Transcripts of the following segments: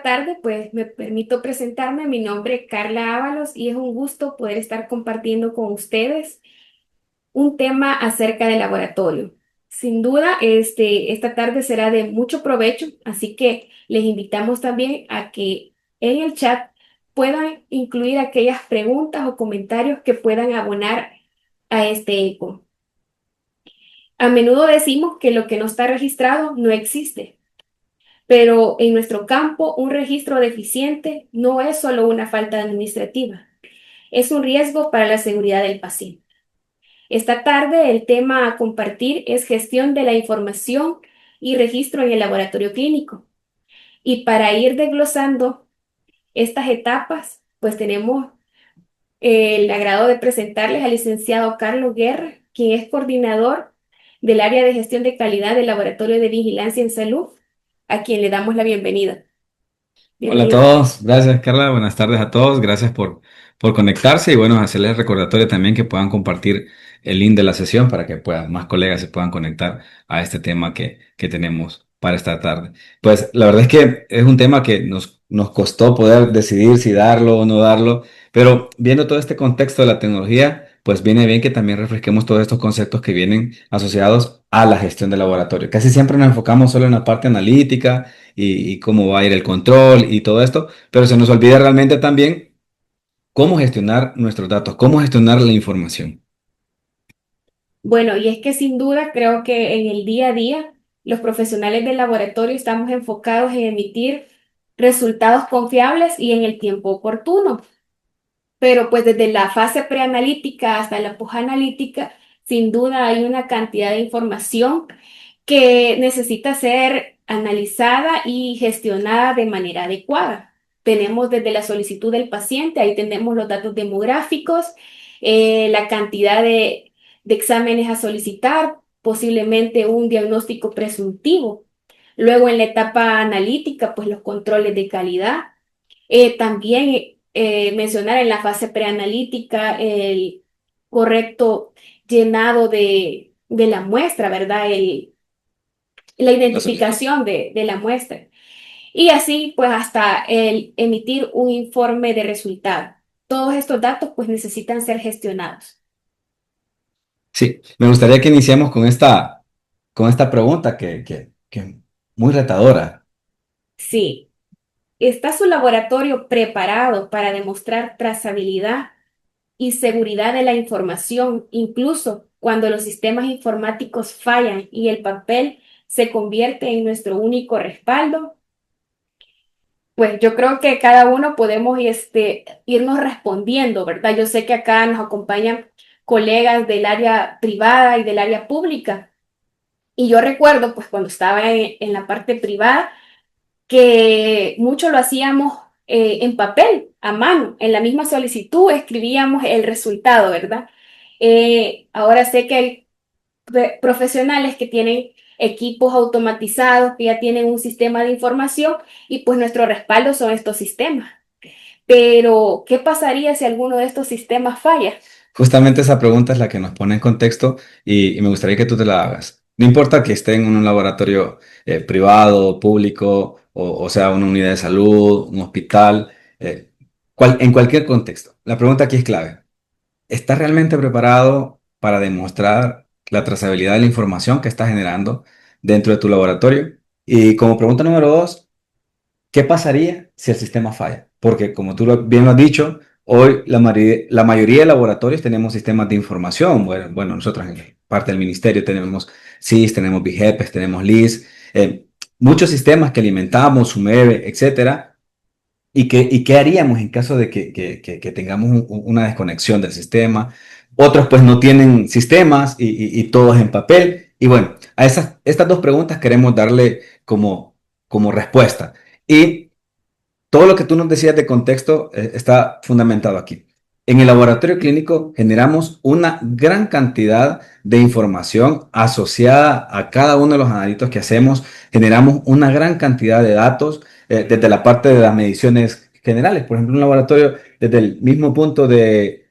tarde, pues me permito presentarme. Mi nombre es Carla Ábalos y es un gusto poder estar compartiendo con ustedes un tema acerca del laboratorio. Sin duda, esta tarde será de mucho provecho, así que les invitamos también a que en el chat puedan incluir aquellas preguntas o comentarios que puedan abonar a este eco. A menudo decimos que lo que no está registrado no existe. Pero en nuestro campo, un registro deficiente no es solo una falta administrativa, es un riesgo para la seguridad del paciente. Esta tarde el tema a compartir es gestión de la información y registro en el laboratorio clínico. Y para ir desglosando estas etapas, pues tenemos el agrado de presentarles al licenciado Carlos Guerra, quien es coordinador del área de gestión de calidad del Laboratorio de Vigilancia en Salud, a quien le damos la bienvenida. Hola a Bienvenido. todos, gracias Carla, buenas tardes a todos, gracias por conectarse y bueno, hacerles recordatorio también que puedan compartir el link de la sesión para que más colegas se puedan conectar a este tema que tenemos para esta tarde. Pues la verdad es que es un tema que nos costó poder decidir si darlo o no darlo, pero viendo todo este contexto de la tecnología, pues viene bien que también refresquemos todos estos conceptos que vienen asociados a la gestión del laboratorio. Casi siempre nos enfocamos solo en la parte analítica y cómo va a ir el control y todo esto, pero se nos olvida realmente también cómo gestionar nuestros datos, cómo gestionar la información. Bueno, y es que sin duda creo que en el día a día los profesionales del laboratorio estamos enfocados en emitir resultados confiables y en el tiempo oportuno. Pero pues desde la fase preanalítica hasta la posanalítica, sin duda hay una cantidad de información que necesita ser analizada y gestionada de manera adecuada. Tenemos desde la solicitud del paciente, ahí tenemos los datos demográficos, la cantidad de exámenes a solicitar, posiblemente un diagnóstico presuntivo. Luego en la etapa analítica, pues los controles de calidad. También mencionar en la fase preanalítica el correcto llenado de la muestra, ¿verdad? La La solicitud. identificación de la muestra. Y así, pues, hasta el emitir un informe de resultado. Todos estos datos, pues, necesitan ser gestionados. Sí, me gustaría que iniciemos con esta pregunta que muy retadora. Sí, ¿está su laboratorio preparado para demostrar trazabilidad y seguridad de la información, incluso cuando los sistemas informáticos fallan y el papel se convierte en nuestro único respaldo? Pues yo creo que cada uno podemos irnos respondiendo, ¿verdad? Yo sé que acá nos acompañan colegas del área privada y del área pública. Y yo recuerdo, pues cuando estaba en la parte privada, que mucho lo hacíamos en papel, a mano, en la misma solicitud escribíamos el resultado, ¿verdad? Ahora sé que hay profesionales que tienen equipos automatizados, que ya tienen un sistema de información y pues nuestro respaldo son estos sistemas. Pero, ¿qué pasaría si alguno de estos sistemas falla? Justamente esa pregunta es la que nos pone en contexto y me gustaría que tú te la hagas. No importa que esté en un laboratorio privado, público, o sea, una unidad de salud, un hospital, en cualquier contexto. La pregunta aquí es clave. ¿Estás realmente preparado para demostrar la trazabilidad de la información que estás generando dentro de tu laboratorio? Y como pregunta número dos, ¿qué pasaría si el sistema falla? Porque como tú bien lo has dicho, hoy la mayoría de laboratorios tenemos sistemas de información. Bueno, nosotros en parte del ministerio tenemos SIS, tenemos BIGEPES, tenemos LIS, muchos sistemas que alimentamos, SUMEBE, etcétera. ¿Y qué haríamos en caso de que tengamos una desconexión del sistema? Otros pues no tienen sistemas y todo es en papel. Y bueno, estas dos preguntas queremos darle como respuesta. Y todo lo que tú nos decías de contexto está fundamentado aquí. En el laboratorio clínico generamos una gran cantidad de información asociada a cada uno de los analitos que hacemos. Generamos una gran cantidad de datos desde la parte de las mediciones generales. Por ejemplo, un laboratorio desde el mismo punto de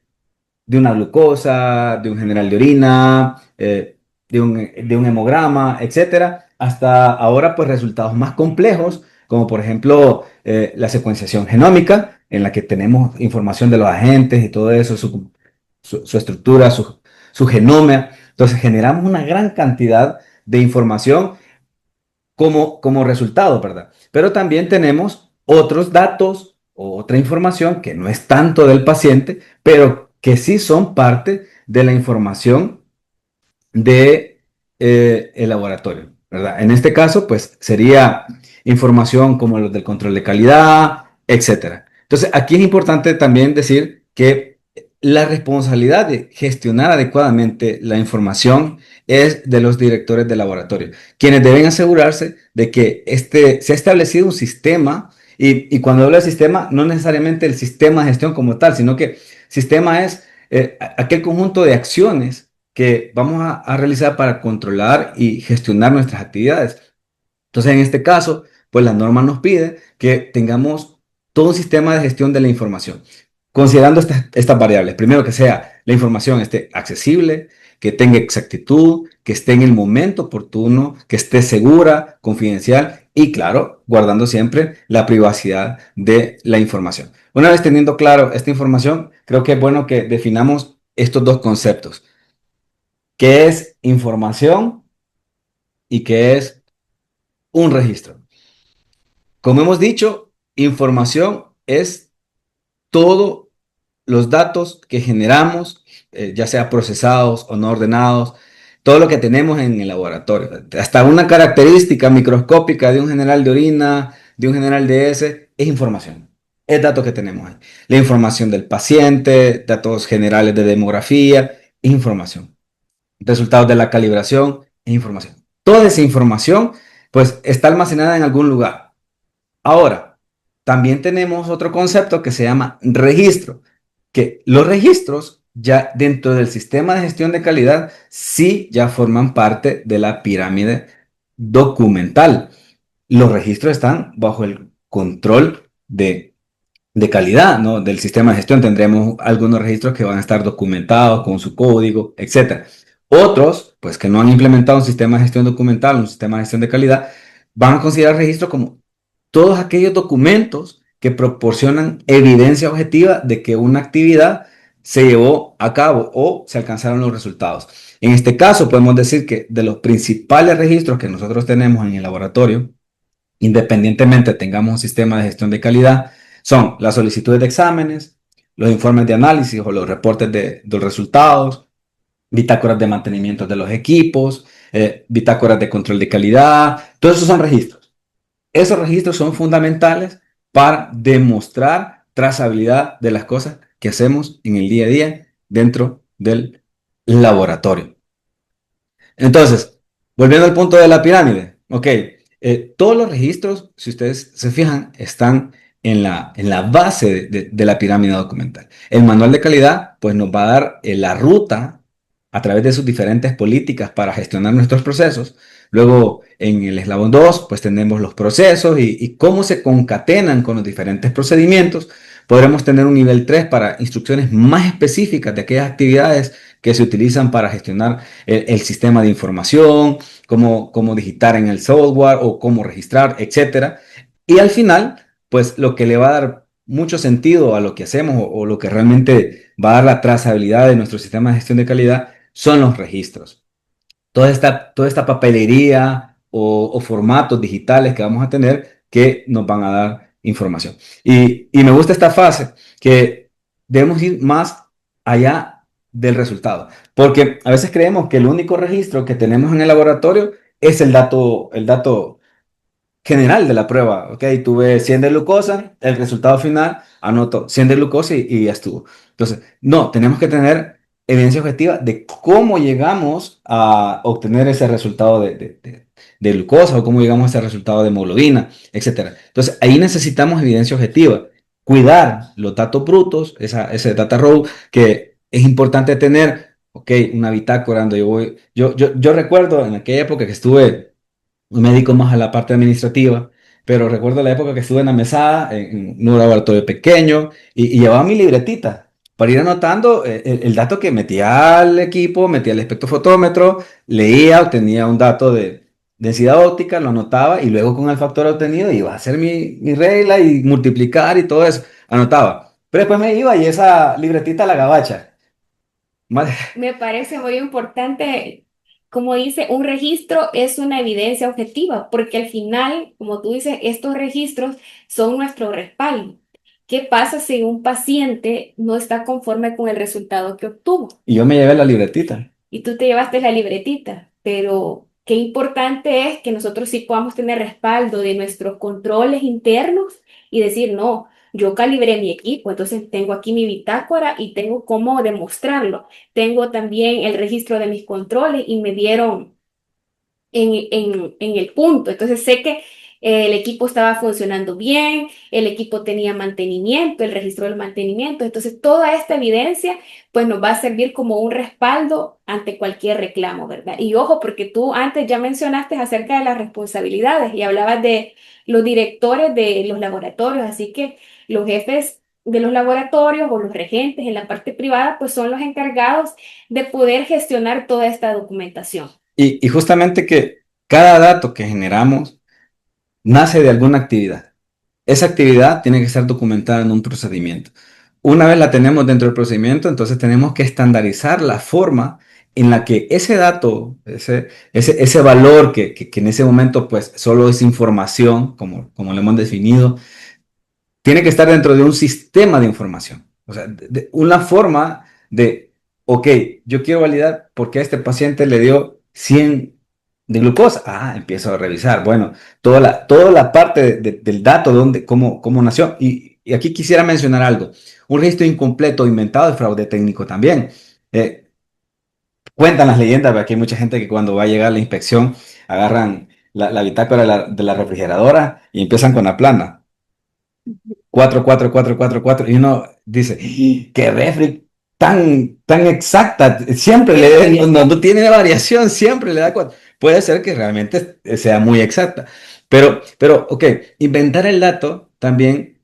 una glucosa, de un general de orina, de un hemograma, etcétera, hasta ahora pues resultados más complejos como por ejemplo la secuenciación genómica, en la que tenemos información de los agentes y todo eso, su estructura, su genoma. Entonces generamos una gran cantidad de información como resultado, ¿verdad? Pero también tenemos otros datos o otra información que no es tanto del paciente, pero que sí son parte de la información de el laboratorio, ¿verdad? En este caso, pues sería información como los del control de calidad, etcétera. Entonces, aquí es importante también decir que la responsabilidad de gestionar adecuadamente la información es de los directores de laboratorio, quienes deben asegurarse de que se ha establecido un sistema, y cuando hablo de sistema, no necesariamente el sistema de gestión como tal, sino que sistema es aquel conjunto de acciones que vamos a realizar para controlar y gestionar nuestras actividades. Entonces, en este caso, pues la norma nos pide que tengamos todo un sistema de gestión de la información, considerando estas variables. Primero, que sea la información esté accesible, que tenga exactitud, que esté en el momento oportuno, que esté segura, confidencial y, claro, guardando siempre la privacidad de la información. Una vez teniendo claro esta información, creo que es bueno que definamos estos dos conceptos: qué es información y qué es un registro. Como hemos dicho, información es todos los datos que generamos, ya sea procesados o no ordenados, todo lo que tenemos en el laboratorio. Hasta una característica microscópica de un general de orina, de un general de heces, es información. Es dato que tenemos ahí. La información del paciente, datos generales de demografía, es información. Resultados de la calibración e información. Toda esa información, pues, está almacenada en algún lugar. Ahora, también tenemos otro concepto que se llama registro, que los registros ya dentro del sistema de gestión de calidad sí ya forman parte de la pirámide documental. Los registros están bajo el control de calidad, ¿no? Del sistema de gestión. Tendremos algunos registros que van a estar documentados con su código, etcétera. Otros, pues que no han implementado un sistema de gestión documental, un sistema de gestión de calidad, van a considerar registros como todos aquellos documentos que proporcionan evidencia objetiva de que una actividad se llevó a cabo o se alcanzaron los resultados. En este caso, podemos decir que de los principales registros que nosotros tenemos en el laboratorio, independientemente tengamos un sistema de gestión de calidad, son las solicitudes de exámenes, los informes de análisis o los reportes de los resultados, bitácoras de mantenimiento de los equipos, bitácoras de control de calidad. Todos esos son registros. Esos registros son fundamentales para demostrar trazabilidad de las cosas que hacemos en el día a día dentro del laboratorio. Entonces, volviendo al punto de la pirámide, ok, todos los registros, si ustedes se fijan, están en la base de la pirámide documental. El manual de calidad, pues nos va a dar la ruta a través de sus diferentes políticas para gestionar nuestros procesos. Luego, en el eslabón 2, pues tenemos los procesos y cómo se concatenan con los diferentes procedimientos. Podremos tener un nivel 3 para instrucciones más específicas de aquellas actividades que se utilizan para gestionar el sistema de información, cómo digitar en el software o cómo registrar, etcétera. Y al final, pues lo que le va a dar mucho sentido a lo que hacemos o lo que realmente va a dar la trazabilidad de nuestro sistema de gestión de calidad son los registros. Toda esta papelería o formatos digitales que vamos a tener que nos van a dar información. Y me gusta esta fase, que debemos ir más allá del resultado, porque a veces creemos que el único registro que tenemos en el laboratorio es el dato general de la prueba. Ok, tuve 100 de glucosa, el resultado final, anoto 100 de glucosa y ya estuvo. Entonces, no, tenemos que tener evidencia objetiva de cómo llegamos a obtener ese resultado de glucosa o cómo llegamos a ese resultado de hemoglobina, etcétera. Entonces, ahí necesitamos evidencia objetiva. Cuidar los datos brutos, ese data row que es importante tener, ok, una bitácora donde yo voy. Yo recuerdo en aquella época que estuve me dedico más a la parte administrativa, pero recuerdo la época que estuve en la mesada, en un laboratorio pequeño, y llevaba mi libretita para ir anotando el dato que metía al equipo, metía el espectrofotómetro, leía, obtenía un dato densidad óptica, lo anotaba y luego con el factor obtenido iba a hacer mi regla y multiplicar y todo eso, anotaba. Pero después me iba y esa libretita la gabacha. Más- Me parece muy importante, como dice, un registro es una evidencia objetiva, porque al final, como tú dices, estos registros son nuestro respaldo. ¿Qué pasa si un paciente no está conforme con el resultado que obtuvo? Y yo me llevé la libretita. Y tú te llevaste la libretita, pero qué importante es que nosotros sí podamos tener respaldo de nuestros controles internos y decir, no, yo calibré mi equipo, entonces tengo aquí mi bitácora y tengo cómo demostrarlo. Tengo también el registro de mis controles y me dieron en el punto. Entonces sé que el equipo estaba funcionando bien, el equipo tenía mantenimiento, el registro del mantenimiento. Entonces toda esta evidencia pues nos va a servir como un respaldo ante cualquier reclamo, ¿verdad? Y ojo, porque tú antes ya mencionaste acerca de las responsabilidades y hablabas de los directores de los laboratorios, así que los jefes de los laboratorios o los regentes en la parte privada pues son los encargados de poder gestionar toda esta documentación. Y justamente que cada dato que generamos nace de alguna actividad. Esa actividad tiene que estar documentada en un procedimiento. Una vez la tenemos dentro del procedimiento, entonces tenemos que estandarizar la forma en la que ese dato, ese valor que en ese momento pues solo es información, como lo hemos definido, tiene que estar dentro de un sistema de información. O sea, una forma de, ok, yo quiero validar por qué a este paciente le dio 100 de glucosa. Ah, empiezo a revisar. Bueno, toda la parte del dato, cómo nació. Y aquí quisiera mencionar algo. Un registro incompleto, inventado, es fraude técnico también. Eh, Cuentan las leyendas, porque hay mucha gente que cuando va a llegar la inspección agarran la bitácora de la refrigeradora y empiezan con la plana. 4 4 4 4 4 y uno dice, qué refri tan exacta, siempre Tiene no variación. tiene variación, siempre le da 4. Puede ser que realmente sea muy exacta, pero ok, inventar el dato también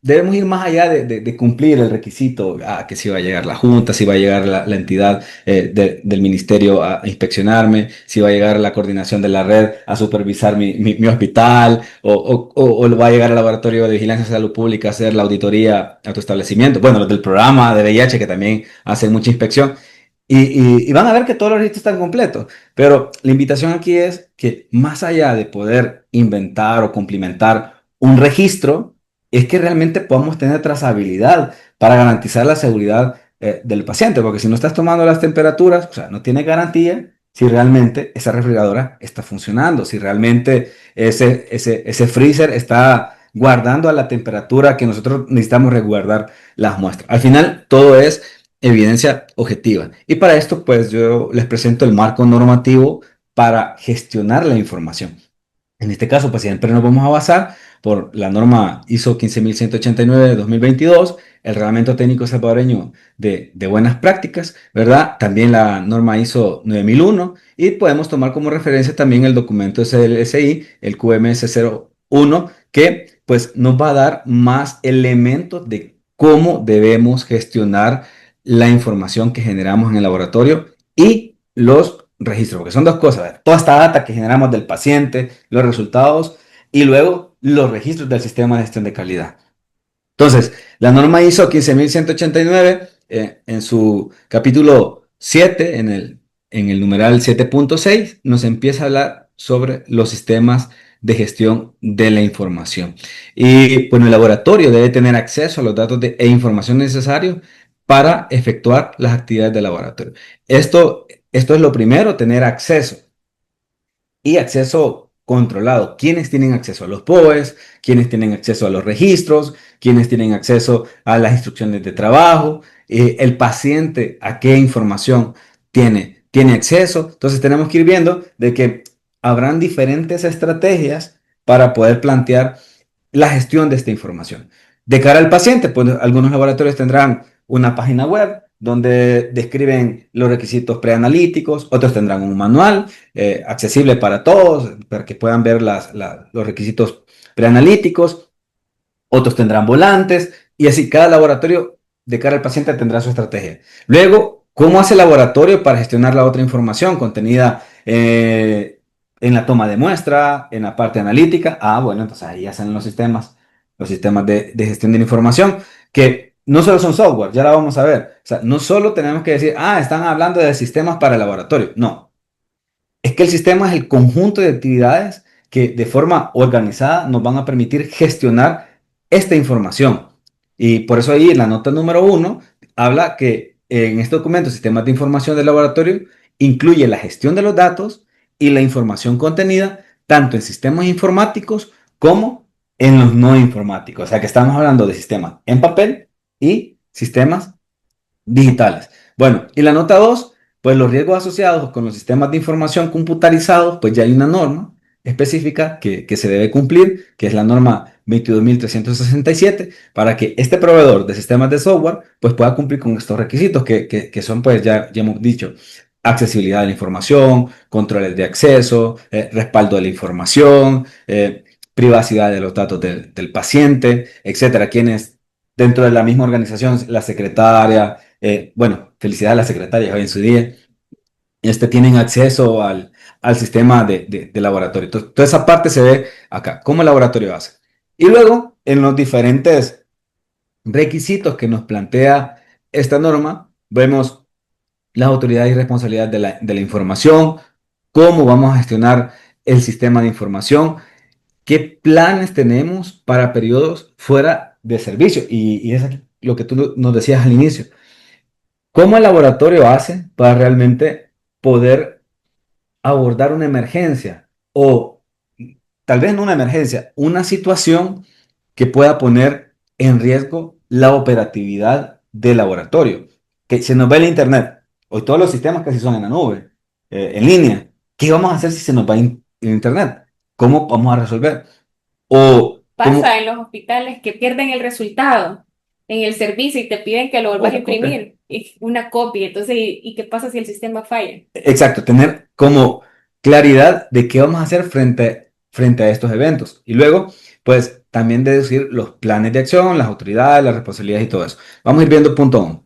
debemos ir más allá de cumplir el requisito, que si va a llegar la Junta, si va a llegar la entidad del ministerio a inspeccionarme, si va a llegar la coordinación de la red a supervisar mi hospital, o va a llegar el laboratorio de vigilancia de salud pública a hacer la auditoría a tu establecimiento. Bueno, los del programa de VIH que también hacen mucha inspección. Y van a ver que todos los registros están completos, pero la invitación aquí es que más allá de poder inventar o complementar un registro, es que realmente podamos tener trazabilidad para garantizar la seguridad del paciente, porque si no estás tomando las temperaturas, o sea, no tiene garantía si realmente esa refrigeradora está funcionando, si realmente ese freezer está guardando a la temperatura que nosotros necesitamos resguardar las muestras. Al final, todo es evidencia objetiva. Y para esto, pues yo les presento el marco normativo para gestionar la información. En este caso, pues siempre nos vamos a basar por la norma ISO 15189 de 2022, el Reglamento Técnico Salvadoreño de Buenas Prácticas, ¿verdad? También la norma ISO 9001 y podemos tomar como referencia también el documento SLSI, el QMS01, que pues nos va a dar más elementos de cómo debemos gestionar la información que generamos en el laboratorio y los registros, porque son dos cosas, toda esta data que generamos del paciente, los resultados y luego los registros del sistema de gestión de calidad. Entonces, la norma ISO 15189, en su capítulo 7, en el numeral 7.6, nos empieza a hablar sobre los sistemas de gestión de la información. Y bueno, el laboratorio debe tener acceso a los datos e información necesarios para efectuar las actividades del laboratorio. Esto es lo primero, tener acceso y acceso controlado. ¿Quiénes tienen acceso a los POEs? ¿Quiénes tienen acceso a los registros? ¿Quiénes tienen acceso a las instrucciones de trabajo? El paciente, ¿a qué información tiene acceso? Entonces tenemos que ir viendo de que habrán diferentes estrategias para poder plantear la gestión de esta información. De cara al paciente, pues algunos laboratorios tendrán una página web donde describen los requisitos preanalíticos, otros tendrán un manual accesible para todos, para que puedan ver los requisitos preanalíticos, otros tendrán volantes, y así cada laboratorio de cara al paciente tendrá su estrategia. Luego, ¿cómo hace el laboratorio para gestionar la otra información contenida en la toma de muestra, en la parte analítica. Ah, bueno, entonces ahí ya salen los sistemas de gestión de la información, que no solo son software, ya la vamos a ver. O sea, no solo tenemos que decir, ah, están hablando de sistemas para el laboratorio. No, es que el sistema es el conjunto de actividades que de forma organizada nos van a permitir gestionar esta información. Y por eso ahí en la nota número 1 habla que en este documento, sistemas de información del laboratorio, incluye la gestión de los datos y la información contenida tanto en sistemas informáticos como en los no informáticos. O sea que estamos hablando de sistemas en papel y sistemas digitales. Bueno, y la nota 2 pues los riesgos asociados con los sistemas de información computarizados, pues ya hay una norma específica que se debe cumplir, que es la norma 22.367, para que este proveedor de sistemas de software pues pueda cumplir con estos requisitos que son, pues ya hemos dicho, accesibilidad de la información, controles de acceso, respaldo de la información, privacidad de los datos del paciente, etcétera, quienes dentro de la misma organización, la secretaria, bueno, felicidades a la secretaria hoy en su día, tienen acceso al sistema de laboratorio. Entonces, toda esa parte se ve acá, cómo el laboratorio hace. Y luego, en los diferentes requisitos que nos plantea esta norma, vemos las autoridades y responsabilidades de la información, cómo vamos a gestionar el sistema de información, qué planes tenemos para periodos fuera de servicio. Y es lo que tú nos decías al inicio. ¿Cómo el laboratorio hace para realmente poder abordar una emergencia? O tal vez no una emergencia, una situación que pueda poner en riesgo la operatividad del laboratorio. Que se nos va el internet. Hoy todos los sistemas casi son en la nube, en línea. ¿Qué vamos a hacer si se nos va el internet? ¿Cómo vamos a resolver? O Pasa cómo... en los hospitales que pierden el resultado en el servicio y te piden que lo vuelvas a Una copia. imprimir, y una copia. Entonces, ¿y qué pasa si el sistema falla? Exacto, tener como claridad de qué vamos a hacer frente a estos eventos. Y luego, pues también deducir los planes de acción, las autoridades, las responsabilidades y todo eso. Vamos a ir viendo punto 1.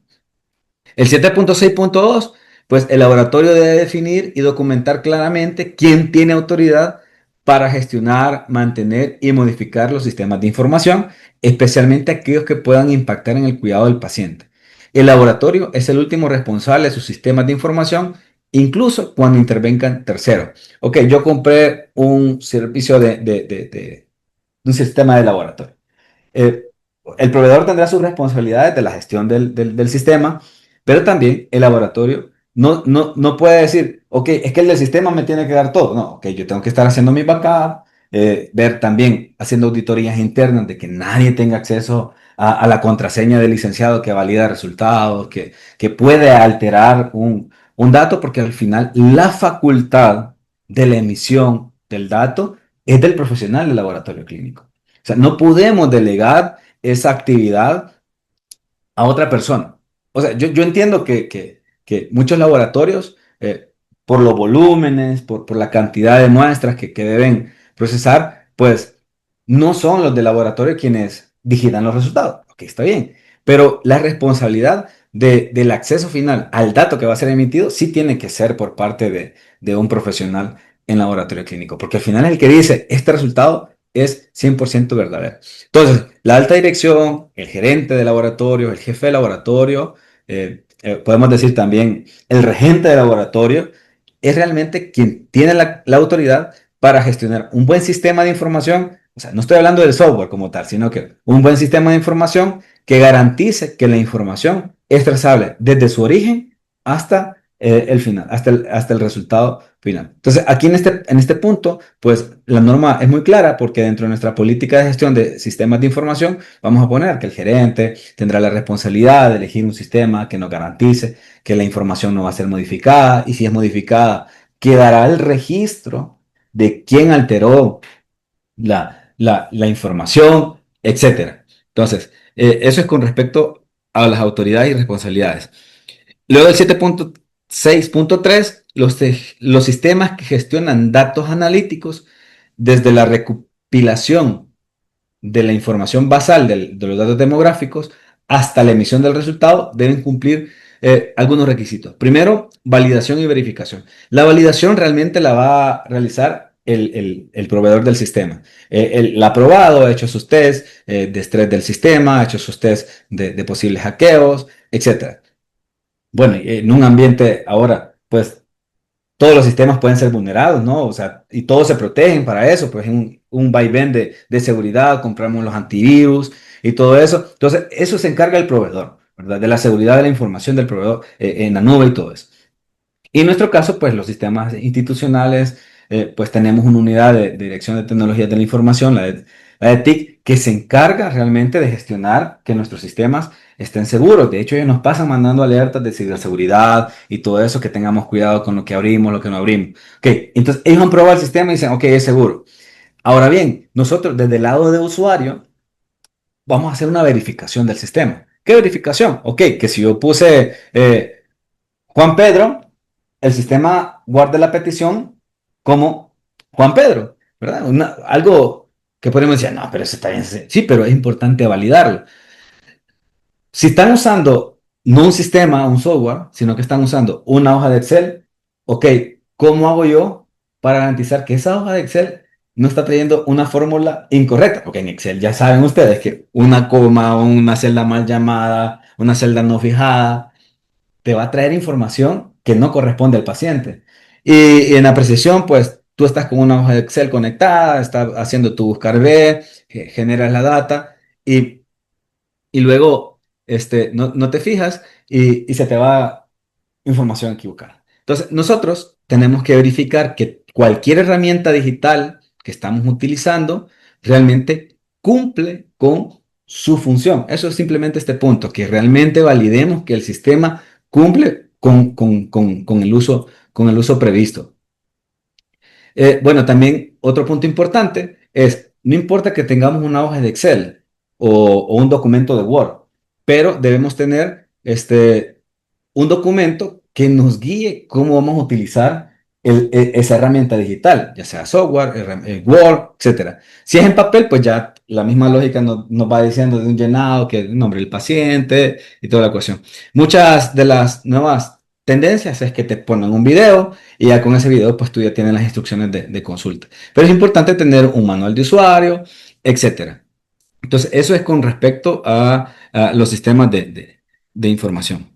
El 7.6.2, pues el laboratorio debe definir y documentar claramente quién tiene autoridad para gestionar, mantener y modificar los sistemas de información, especialmente aquellos que puedan impactar en el cuidado del paciente. El laboratorio es el último responsable de sus sistemas de información, incluso cuando intervengan terceros. Ok, yo compré un servicio de un sistema de laboratorio. Eh, el proveedor tendrá sus responsabilidades de la gestión del sistema, pero también el laboratorio no puede decir, ok, es que el del sistema me tiene que dar todo. No, ok, yo tengo que estar haciendo mi backup, ver también, haciendo auditorías internas de que nadie tenga acceso a la contraseña del licenciado que valida resultados, que puede alterar un dato, porque al final la facultad de la emisión del dato es del profesional del laboratorio clínico. O sea, no podemos delegar esa actividad a otra persona. O sea, yo entiendo que muchos laboratorios, por los volúmenes, por la cantidad de muestras que deben procesar, pues no son los de laboratorio quienes digitan los resultados. Ok, está bien. Pero la responsabilidad del acceso final al dato que va a ser emitido sí tiene que ser por parte de un profesional en laboratorio clínico, porque al final el que dice este resultado es 100% verdadero. Entonces, la alta dirección, el gerente de laboratorio, el jefe de laboratorio, podemos decir también el regente de laboratorio, es realmente quien tiene la autoridad para gestionar un buen sistema de información. O sea, no estoy hablando del software como tal, sino que un buen sistema de información que garantice que la información es trazable desde su origen hasta el final, hasta el resultado final. Entonces, aquí en este punto, pues la norma es muy clara porque dentro de nuestra política de gestión de sistemas de información vamos a poner que el gerente tendrá la responsabilidad de elegir un sistema que nos garantice que la información no va a ser modificada y si es modificada, quedará el registro de quién alteró la información, etcétera. Entonces, eso es con respecto a las autoridades y responsabilidades. Luego el 7.6.3, los sistemas que gestionan datos analíticos desde la recopilación de la información basal de los datos demográficos hasta la emisión del resultado deben cumplir algunos requisitos. Primero, validación y verificación. La validación realmente la va a realizar el proveedor del sistema. El aprobado ha hecho sus tests de estrés del sistema, ha hecho sus tests de posibles hackeos, etcétera. Bueno, en un ambiente ahora, pues todos los sistemas pueden ser vulnerados, ¿no? O sea, y todos se protegen para eso, pues un vaivén de seguridad, compramos los antivirus y todo eso. Entonces, eso se encarga el proveedor, ¿verdad? De la seguridad de la información del proveedor en la nube y todo eso. Y en nuestro caso, pues los sistemas institucionales, pues tenemos una unidad de Dirección de Tecnologías de la Información, la de TIC, que se encarga realmente de gestionar que nuestros sistemas estén seguros. De hecho, ellos nos pasan mandando alertas de ciberseguridad y todo eso, que tengamos cuidado con lo que abrimos, lo que no abrimos. Ok, entonces ellos han probado el sistema y dicen, ok, es seguro. Ahora bien, nosotros desde el lado de usuario vamos a hacer una verificación del sistema. ¿Qué verificación? Ok, que si yo puse Juan Pedro, el sistema guarda la petición como Juan Pedro, ¿verdad? Algo que podemos decir, no, pero eso está bien. Sí, pero es importante validarlo. Si están usando no un sistema, un software, sino que están usando una hoja de Excel, ok, ¿cómo hago yo para garantizar que esa hoja de Excel no está trayendo una fórmula incorrecta? Porque en Excel ya saben ustedes que una coma, una celda mal llamada, una celda no fijada, te va a traer información que no corresponde al paciente. Y en la precisión, pues tú estás con una hoja de Excel conectada, estás haciendo tu buscar B, generas la data y, y luego no te fijas y se te va información equivocada. Entonces, nosotros tenemos que verificar que cualquier herramienta digital que estamos utilizando realmente cumple con su función. Eso es simplemente este punto, que realmente validemos que el sistema cumple con el uso previsto. Bueno, también otro punto importante es, no importa que tengamos una hoja de Excel o un documento de Word, pero debemos tener un documento que nos guíe cómo vamos a utilizar esa herramienta digital, ya sea software, Word, etcétera. Si es en papel, pues ya la misma lógica nos va diciendo de un llenado, que el nombre del paciente y toda la cuestión. Muchas de las nuevas tendencias es que te ponen un video y ya con ese video pues tú ya tienes las instrucciones de consulta. Pero es importante tener un manual de usuario, etcétera. Entonces, eso es con respecto a los sistemas de información.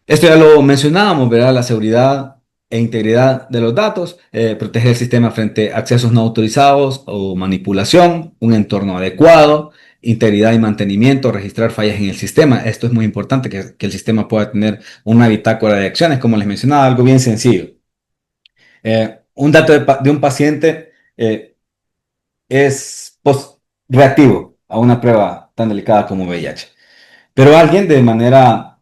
Esto ya lo mencionábamos, ¿verdad? La seguridad e integridad de los datos, proteger el sistema frente a accesos no autorizados o manipulación, un entorno adecuado, integridad y mantenimiento, registrar fallas en el sistema. Esto es muy importante, que el sistema pueda tener una bitácora de acciones, como les mencionaba, algo bien sencillo. Un dato de un paciente es reactivo a una prueba tan delicada como VIH, pero alguien de manera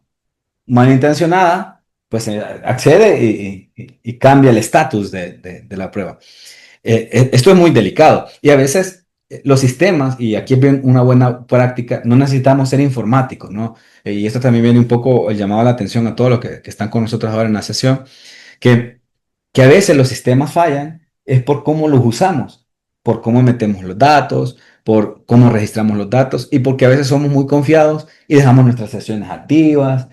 malintencionada, pues accede y cambia el estatus de la prueba. Esto es muy delicado y a veces los sistemas, y aquí viene una buena práctica, no necesitamos ser informáticos, ¿no? Y esto también viene un poco el llamado a la atención a todos los que están con nosotros ahora en la sesión, que, que a veces los sistemas fallan es por cómo los usamos, por cómo metemos los datos, por cómo registramos los datos y porque a veces somos muy confiados y dejamos nuestras sesiones activas.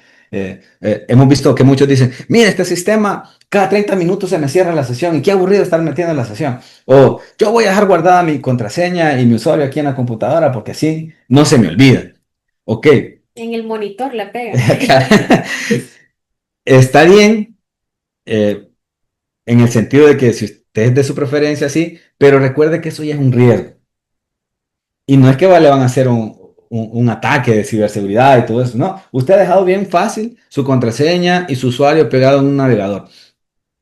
Hemos visto que muchos dicen, mira, este sistema cada 30 minutos se me cierra la sesión y qué aburrido estar metiendo en la sesión. O yo voy a dejar guardada mi contraseña y mi usuario aquí en la computadora porque así no se me olvida. Ok, En el monitor la pega. está bien. eh, en el sentido de que si usted es de su preferencia, sí, pero recuerde que eso ya es un riesgo. Y no es que le van a hacer un ataque de ciberseguridad y todo eso, no. Usted ha dejado bien fácil su contraseña y su usuario pegado en un navegador.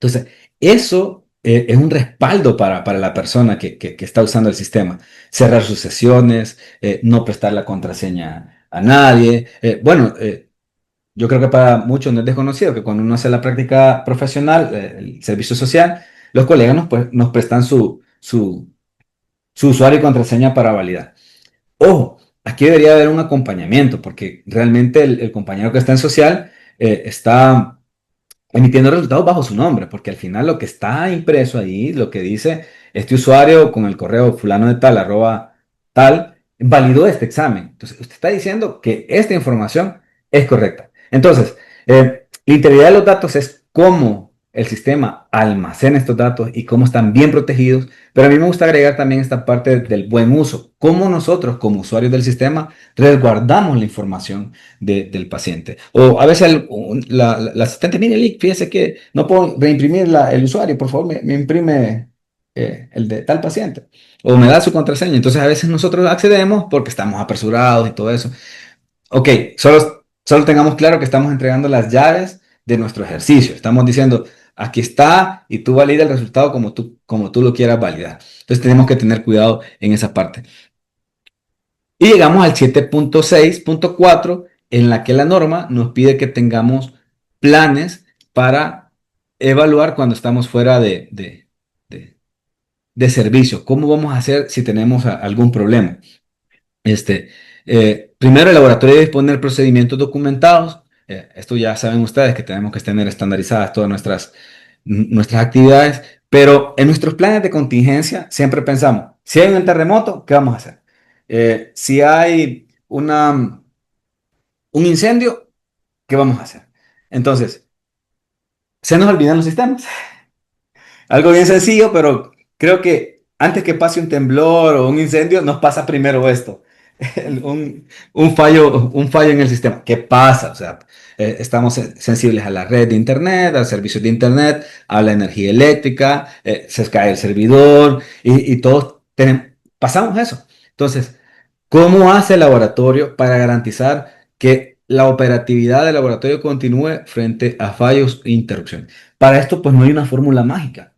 Entonces, eso es un respaldo para la persona que está usando el sistema. Cerrar sus sesiones, no prestar la contraseña a nadie. Yo creo que para muchos no es desconocido que cuando uno hace la práctica profesional, el servicio social, los colegas nos prestan su usuario y contraseña para validar. Ojo, aquí debería haber un acompañamiento porque realmente el compañero que está en social está emitiendo resultados bajo su nombre, porque al final lo que está impreso ahí, lo que dice este usuario con el correo fulano de tal, arroba tal, validó este examen. Entonces, usted está diciendo que esta información es correcta. Entonces, la integridad de los datos es cómo el sistema almacena estos datos y cómo están bien protegidos, pero a mí me gusta agregar también esta parte del buen uso, cómo nosotros como usuarios del sistema resguardamos la información del paciente. O a veces la asistente, mire, Lick, fíjese que no puedo reimprimir el usuario, por favor, me imprime el de tal paciente, o me da su contraseña. Entonces a veces nosotros accedemos porque estamos apresurados y todo eso. Ok, solo tengamos claro que estamos entregando las llaves de nuestro ejercicio. Estamos diciendo, aquí está y tú valida el resultado como tú lo quieras validar. Entonces tenemos que tener cuidado en esa parte. Y llegamos al 7.6.4, en la que la norma nos pide que tengamos planes para evaluar cuando estamos fuera de- de servicio. ¿Cómo vamos a hacer si tenemos algún problema? Este, Primero, el laboratorio debe disponer procedimientos documentados. Esto ya saben ustedes que tenemos que tener estandarizadas todas nuestras actividades, pero en nuestros planes de contingencia siempre pensamos, si hay un terremoto, ¿qué vamos a hacer? Si hay un incendio, ¿qué vamos a hacer? Entonces, se nos olvidan los sistemas. Algo bien sencillo, pero creo que antes que pase un temblor o un incendio, nos pasa primero esto. Un fallo en el sistema. ¿Qué pasa? O sea, estamos sensibles a la red de Internet, al servicio de Internet, a la energía eléctrica, se cae el servidor y todos pasamos eso. Entonces, ¿cómo hace el laboratorio para garantizar que la operatividad del laboratorio continúe frente a fallos e interrupciones? Para esto, pues no hay una fórmula mágica.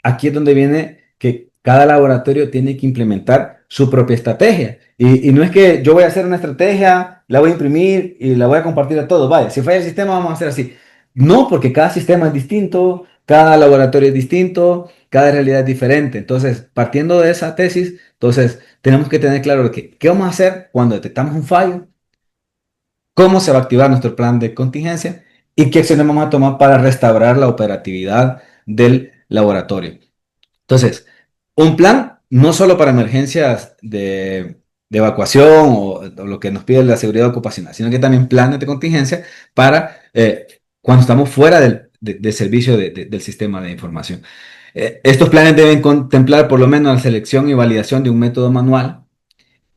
Aquí es donde viene que cada laboratorio tiene que implementar su propia estrategia. Y no es que yo voy a hacer una estrategia, la voy a imprimir y la voy a compartir a todos. Vaya, si falla el sistema, vamos a hacer así. No, porque cada sistema es distinto, cada laboratorio es distinto, cada realidad es diferente. Entonces, partiendo de esa tesis, entonces tenemos que tener claro que, qué vamos a hacer cuando detectamos un fallo, cómo se va a activar nuestro plan de contingencia y qué acciones vamos a tomar para restaurar la operatividad del laboratorio. Entonces, un plan no solo para emergencias de evacuación o lo que nos pide la seguridad ocupacional, sino que también planes de contingencia para cuando estamos fuera del servicio del sistema de información. Estos planes deben contemplar por lo menos la selección y validación de un método manual.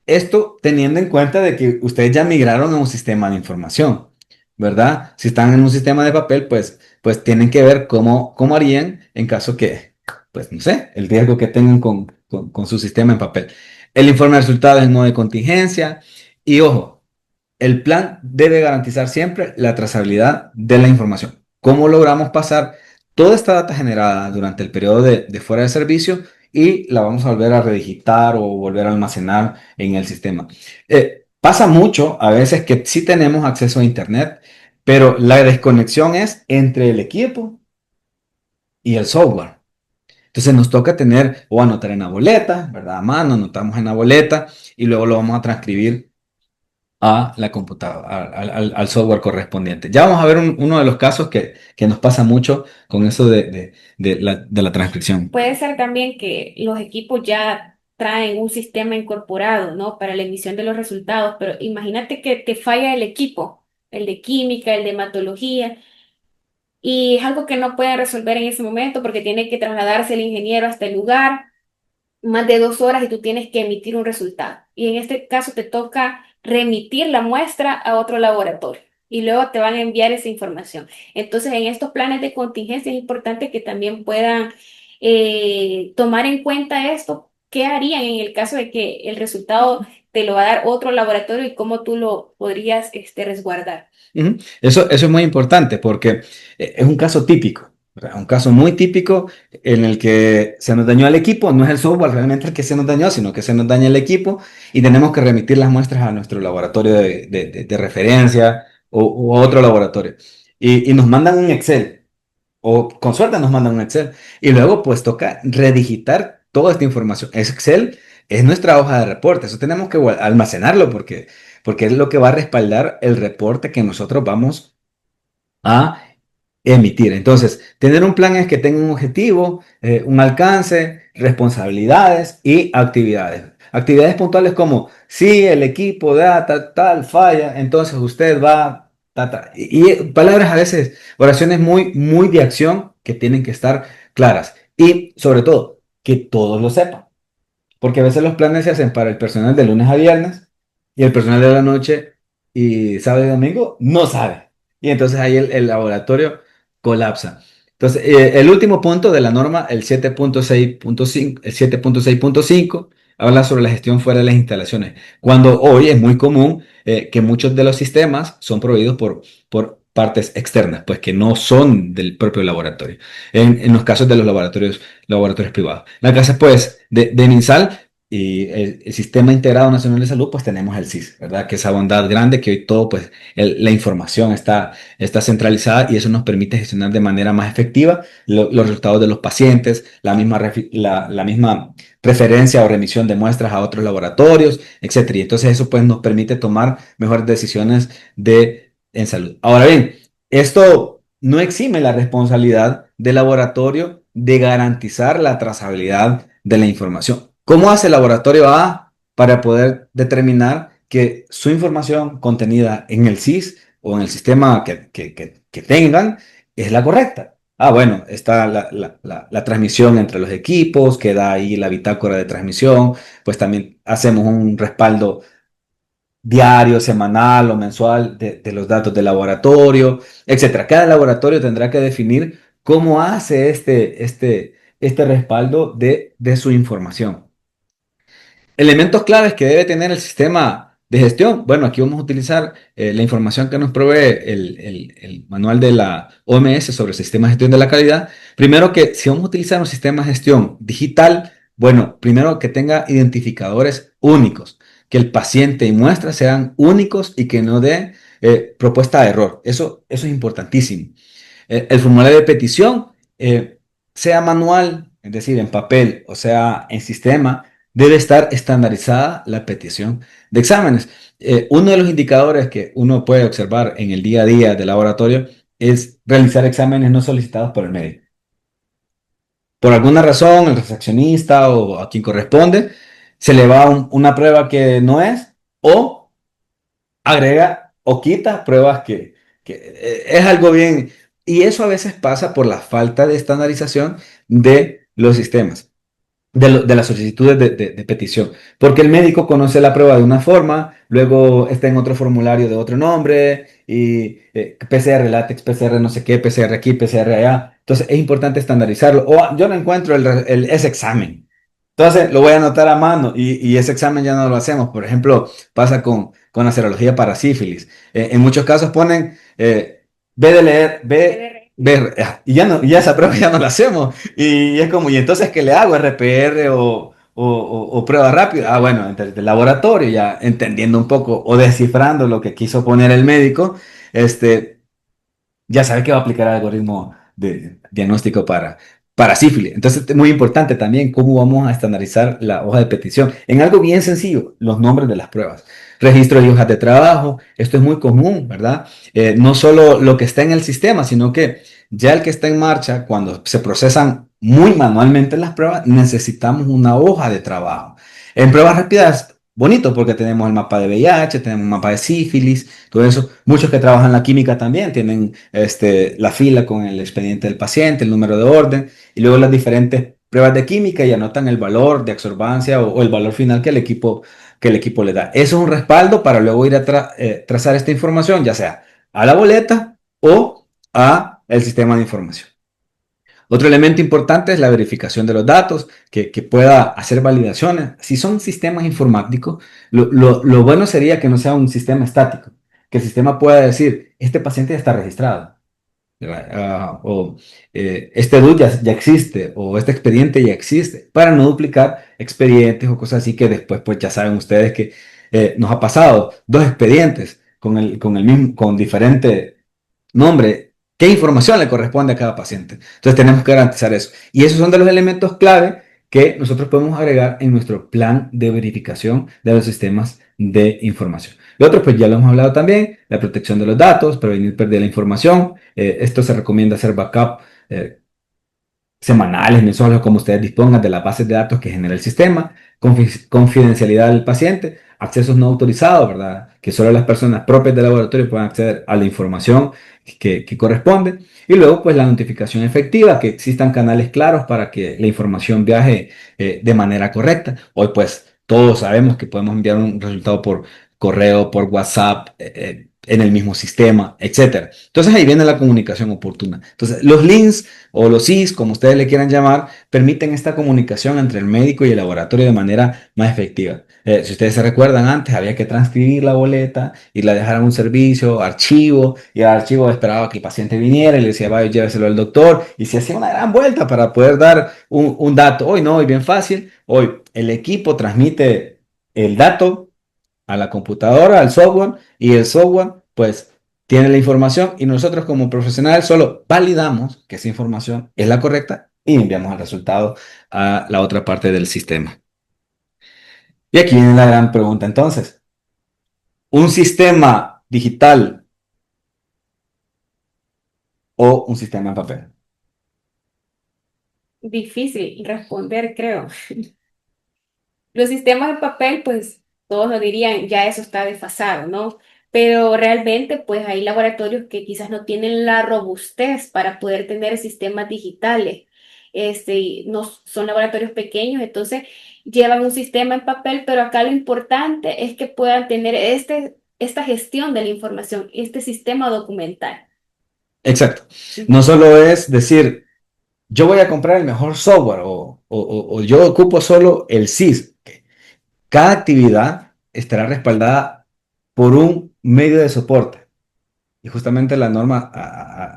Esto teniendo en cuenta de que ustedes ya migraron a un sistema de información, ¿verdad? Si están en un sistema de papel, pues tienen que ver cómo harían en caso que, pues no sé, el riesgo que tengan con su sistema en papel. El informe de resultados en modo de contingencia y ojo, el plan debe garantizar siempre la trazabilidad de la información. ¿Cómo logramos pasar toda esta data generada durante el periodo de fuera de servicio y la vamos a volver a redigitar o volver a almacenar en el sistema? Pasa mucho a veces que sí tenemos acceso a Internet, pero la desconexión es entre el equipo y el software. Entonces nos toca tener o anotar en la boleta, ¿verdad? A mano, anotamos en la boleta y luego lo vamos a transcribir a la computadora, al software correspondiente. Ya vamos a ver uno de los casos que nos pasa mucho con eso de la transcripción. Puede ser también que los equipos ya traen un sistema incorporado, ¿no? Para la emisión de los resultados, pero imagínate que te falla el equipo, el de química, el de hematología, y es algo que no pueden resolver en ese momento porque tiene que trasladarse el ingeniero hasta el lugar más de 2 horas y tú tienes que emitir un resultado. Y en este caso te toca remitir la muestra a otro laboratorio y luego te van a enviar esa información. Entonces, en estos planes de contingencia es importante que también puedan tomar en cuenta esto. ¿Qué harían en el caso de que el resultado te lo va a dar otro laboratorio y cómo tú lo podrías resguardar? Ujú. Eso es muy importante porque es un caso típico, ¿verdad? Un caso muy típico en el que se nos dañó el equipo, no es el software realmente el que se nos dañó, sino que se nos daña el equipo y tenemos que remitir las muestras a nuestro laboratorio de referencia o a otro laboratorio. Y nos mandan un Excel, o con suerte nos mandan un Excel, y luego pues toca redigitar toda esta información. Ese Excel es nuestra hoja de reporte, eso tenemos que almacenarlo porque es lo que va a respaldar el reporte que nosotros vamos a emitir. Entonces, tener un plan es que tenga un objetivo, un alcance, responsabilidades y actividades. Actividades puntuales como si el equipo de tal falla, entonces usted va ta, ta. Y palabras a veces, oraciones muy, muy de acción que tienen que estar claras. Y sobre todo, que todos lo sepan. Porque a veces los planes se hacen para el personal de lunes a viernes y el personal de la noche y sábado y domingo no sabe. Y entonces ahí el laboratorio colapsa. Entonces, el último punto de la norma, el 7.6.5, el 7.6.5, habla sobre la gestión fuera de las instalaciones. Cuando hoy es muy común que muchos de los sistemas son proveídos por partes externas, pues que no son del propio laboratorio. En los casos de los laboratorios privados. La casa, pues, de MinSal y el Sistema Integrado Nacional de Salud, pues tenemos el SIS, ¿verdad? Que esa bondad grande que hoy todo, pues, la información está centralizada y eso nos permite gestionar de manera más efectiva los resultados de los pacientes, la misma referencia o remisión de muestras a otros laboratorios, etcétera. Y entonces eso, pues, nos permite tomar mejores decisiones en salud. Ahora bien, esto no exime la responsabilidad del laboratorio de garantizar la trazabilidad de la información. ¿Cómo hace el laboratorio A para poder determinar que su información contenida en el SIS o en el sistema que tengan es la correcta? Ah, bueno, está la transmisión entre los equipos, queda ahí la bitácora de transmisión, pues también hacemos un respaldo diario, semanal o mensual de los datos del laboratorio, etcétera. Cada laboratorio tendrá que definir cómo hace este respaldo de su información. Elementos claves que debe tener el sistema de gestión. Bueno, aquí vamos a utilizar la información que nos provee el manual de la OMS sobre el sistema de gestión de la calidad. Primero que si vamos a utilizar un sistema de gestión digital, bueno, primero que tenga identificadores únicos, que el paciente y muestra sean únicos y que no dé propuesta de error. Eso es importantísimo. El formulario de petición, sea manual, es decir, en papel o sea en sistema, debe estar estandarizada la petición de exámenes. Uno de los indicadores que uno puede observar en el día a día del laboratorio es realizar exámenes no solicitados por el médico. Por alguna razón, el recepcionista o a quien corresponde se le va una prueba que no es o agrega o quita pruebas que es algo bien. Y eso a veces pasa por la falta de estandarización de los sistemas, de las solicitudes de petición. Porque el médico conoce la prueba de una forma, luego está en otro formulario de otro nombre, y PCR látex, PCR no sé qué, PCR aquí, PCR allá. Entonces es importante estandarizarlo. O yo no encuentro ese examen. Entonces lo voy a anotar a mano y ese examen ya no lo hacemos. Por ejemplo, pasa con la serología para sífilis. En muchos casos ponen B de leer, y ya no, y esa prueba ya no la hacemos. Y es como, ¿y entonces qué le hago? ¿RPR o prueba rápida? Ah, bueno, desde el laboratorio, ya entendiendo un poco o descifrando lo que quiso poner el médico, este, ya sabe que va a aplicar el algoritmo de diagnóstico para sífilis. Entonces, es muy importante también cómo vamos a estandarizar la hoja de petición en algo bien sencillo, los nombres de las pruebas. Registro de hojas de trabajo, esto es muy común, ¿verdad? No solo lo que está en el sistema, sino que ya el que está en marcha, cuando se procesan muy manualmente las pruebas, necesitamos una hoja de trabajo. En pruebas rápidas, bonito porque tenemos el mapa de VIH, tenemos un mapa de sífilis, todo eso. Muchos que trabajan en la química también tienen la fila con el expediente del paciente, el número de orden y luego las diferentes pruebas de química y anotan el valor de absorbancia o el valor final que el equipo le da. Eso es un respaldo para luego ir a trazar esta información, ya sea a la boleta o a el sistema de información. Otro elemento importante es la verificación de los datos, que pueda hacer validaciones. Si son sistemas informáticos, lo bueno sería que no sea un sistema estático, que el sistema pueda decir, este paciente ya está registrado, o este DUT ya existe, o este expediente ya existe, para no duplicar expedientes o cosas así que después pues ya saben ustedes que nos ha pasado dos expedientes con diferente nombre, qué información le corresponde a cada paciente. Entonces tenemos que garantizar eso. Y esos son de los elementos clave que nosotros podemos agregar en nuestro plan de verificación de los sistemas de información. Lo otro, pues ya lo hemos hablado también, la protección de los datos, prevenir pérdida de la información. Esto se recomienda hacer backup semanales, mensuales, como ustedes dispongan de las bases de datos que genera el sistema, confidencialidad del paciente. accesos no autorizados, ¿verdad? Que solo las personas propias del laboratorio puedan acceder a la información que corresponde. Y luego, pues la notificación efectiva, que existan canales claros para que la información viaje de manera correcta. Hoy, pues, todos sabemos que podemos enviar un resultado por correo, por WhatsApp, en el mismo sistema, etcétera. Entonces ahí viene la comunicación oportuna. Entonces los links o los SIS, como ustedes le quieran llamar, permiten esta comunicación entre el médico y el laboratorio de manera más efectiva. Si ustedes se recuerdan, antes había que transcribir la boleta y la dejar en un servicio, archivo, y el archivo esperaba que el paciente viniera y le decía, vaya, lléveselo al doctor, y se hacía una gran vuelta para poder dar un dato. Hoy no, hoy bien fácil. Hoy el equipo transmite el dato a la computadora, al software, y el software, pues, tiene la información y nosotros como profesionales solo validamos que esa información es la correcta y enviamos el resultado a la otra parte del sistema. Y aquí viene la gran pregunta entonces. ¿Un sistema digital o un sistema en papel? Difícil responder, creo. Los sistemas de papel, pues todos lo dirían, ya eso está desfasado, ¿no? Pero realmente, pues hay laboratorios que quizás no tienen la robustez para poder tener sistemas digitales. Y no son laboratorios pequeños, entonces llevan un sistema en papel, pero acá lo importante es que puedan tener esta gestión de la información, este sistema documental. Exacto. No Ujú. solo es decir, yo voy a comprar el mejor software o yo ocupo solo el SIS. Cada actividad estará respaldada por un medio de soporte. Y justamente la norma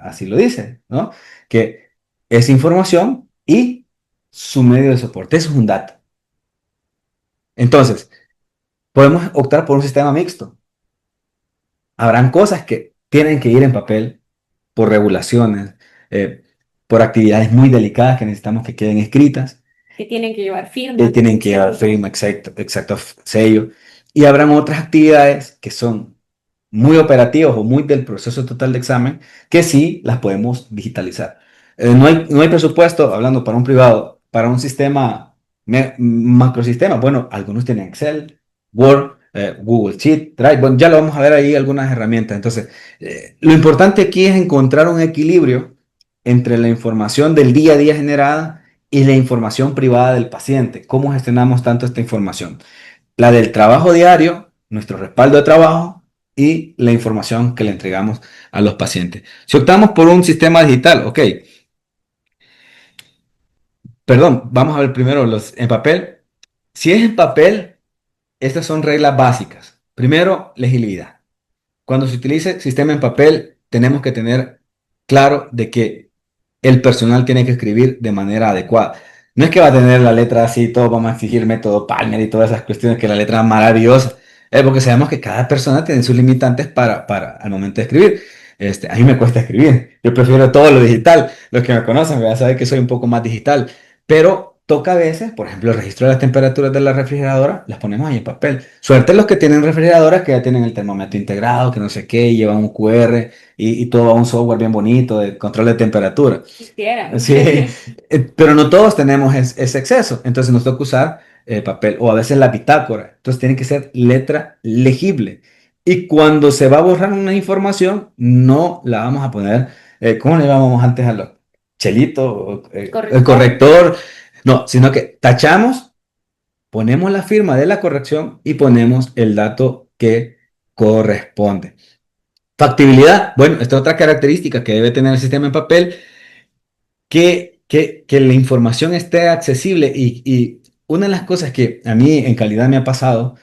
así lo dice, ¿no? Que es información y su medio de soporte. Eso es un dato. Entonces, podemos optar por un sistema mixto. Habrán cosas que tienen que ir en papel por regulaciones, eh, por actividades muy delicadas que necesitamos que queden escritas, Que tienen que llevar firma, tienen como que llevar sello. firma, exacto, exacto sello. Y habrán otras actividades que son muy operativos o muy del proceso total de examen que sí las podemos digitalizar. No hay presupuesto, hablando para un privado, para un sistema, macrosistema. Bueno, algunos tienen Excel, Word, Google Sheet, Drive. Bueno, ya lo vamos a ver ahí algunas herramientas. Entonces, lo importante aquí es encontrar un equilibrio entre la información del día a día generada y la información privada del paciente. ¿Cómo gestionamos tanto esta información? La del trabajo diario, nuestro respaldo de trabajo y la información que le entregamos a los pacientes. Si optamos por un sistema digital, ok, perdón, vamos a ver primero los en papel. Si es en papel, estas son reglas básicas. Primero, legibilidad. Cuando se utilice sistema en papel, tenemos que tener claro de que el personal tiene que escribir de manera adecuada. No es que va a tener la letra así, todo vamos a exigir método Palmer y todas esas cuestiones, que la letra es maravillosa, porque sabemos que cada persona tiene sus limitantes al momento de escribir. A mí me cuesta escribir, yo prefiero todo lo digital. Los que me conocen ya saben que soy un poco más digital, pero toca a veces, por ejemplo, el registro de las temperaturas de la refrigeradora, las ponemos ahí en papel. Suerte los que tienen refrigeradoras que ya tienen el termómetro integrado, que no sé qué, llevan un QR y todo a un software bien bonito de control de temperatura. Quisiera. Sí, pero no todos tenemos ese exceso, entonces nos toca usar papel o a veces la bitácora, entonces tiene que ser letra legible. Y cuando se va a borrar una información, no la vamos a poner, ¿cómo le llamamos antes a los chelitos? El Corrector. corrector, no, sino que tachamos, ponemos la firma de la corrección y ponemos el dato que corresponde. Factibilidad, bueno, esta es otra característica que debe tener el sistema en papel que la información esté accesible y una de las cosas que a mí en calidad me ha pasado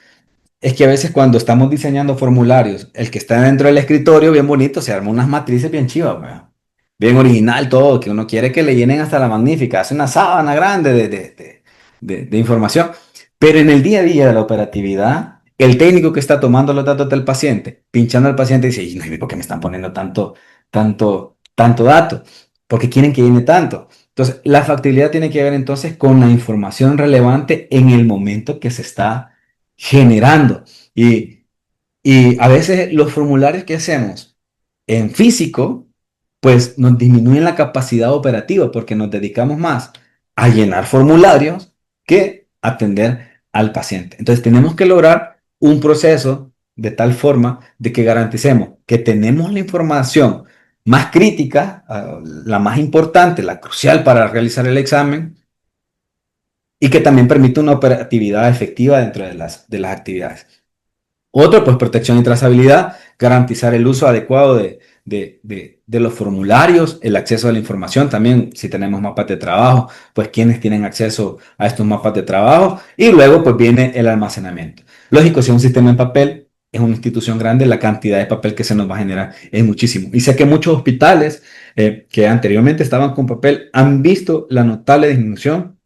es que a veces cuando estamos diseñando formularios, el que está dentro del escritorio, bien bonito, se arma unas matrices bien chivas, weón. Bien original todo, que uno quiere que le llenen hasta la magnífica, hace una sábana grande de información. Pero en el día a día de la operatividad, el técnico que está tomando los datos del paciente, pinchando al paciente, dice, "Y no, ¿por qué me están poniendo tanto dato? ¿Por qué quieren que llene tanto?" Entonces, la factibilidad tiene que ver entonces con la información relevante en el momento que se está generando. Y, y a veces los formularios que hacemos en físico, pues nos disminuyen la capacidad operativa porque nos dedicamos más a llenar formularios que atender al paciente. Entonces tenemos que lograr un proceso de tal forma de que garanticemos que tenemos la información más crítica, la más importante, la crucial para realizar el examen, y que también permite una operatividad efectiva dentro de las actividades. Otro, pues protección y trazabilidad, garantizar el uso adecuado de los formularios, el acceso a la información, también si tenemos mapas de trabajo, pues quienes tienen acceso a estos mapas de trabajo, y luego pues viene el almacenamiento. Lógico, si es un sistema en papel, es una institución grande, la cantidad de papel que se nos va a generar es muchísimo. Y sé que muchos hospitales que anteriormente estaban con papel han visto la notable disminución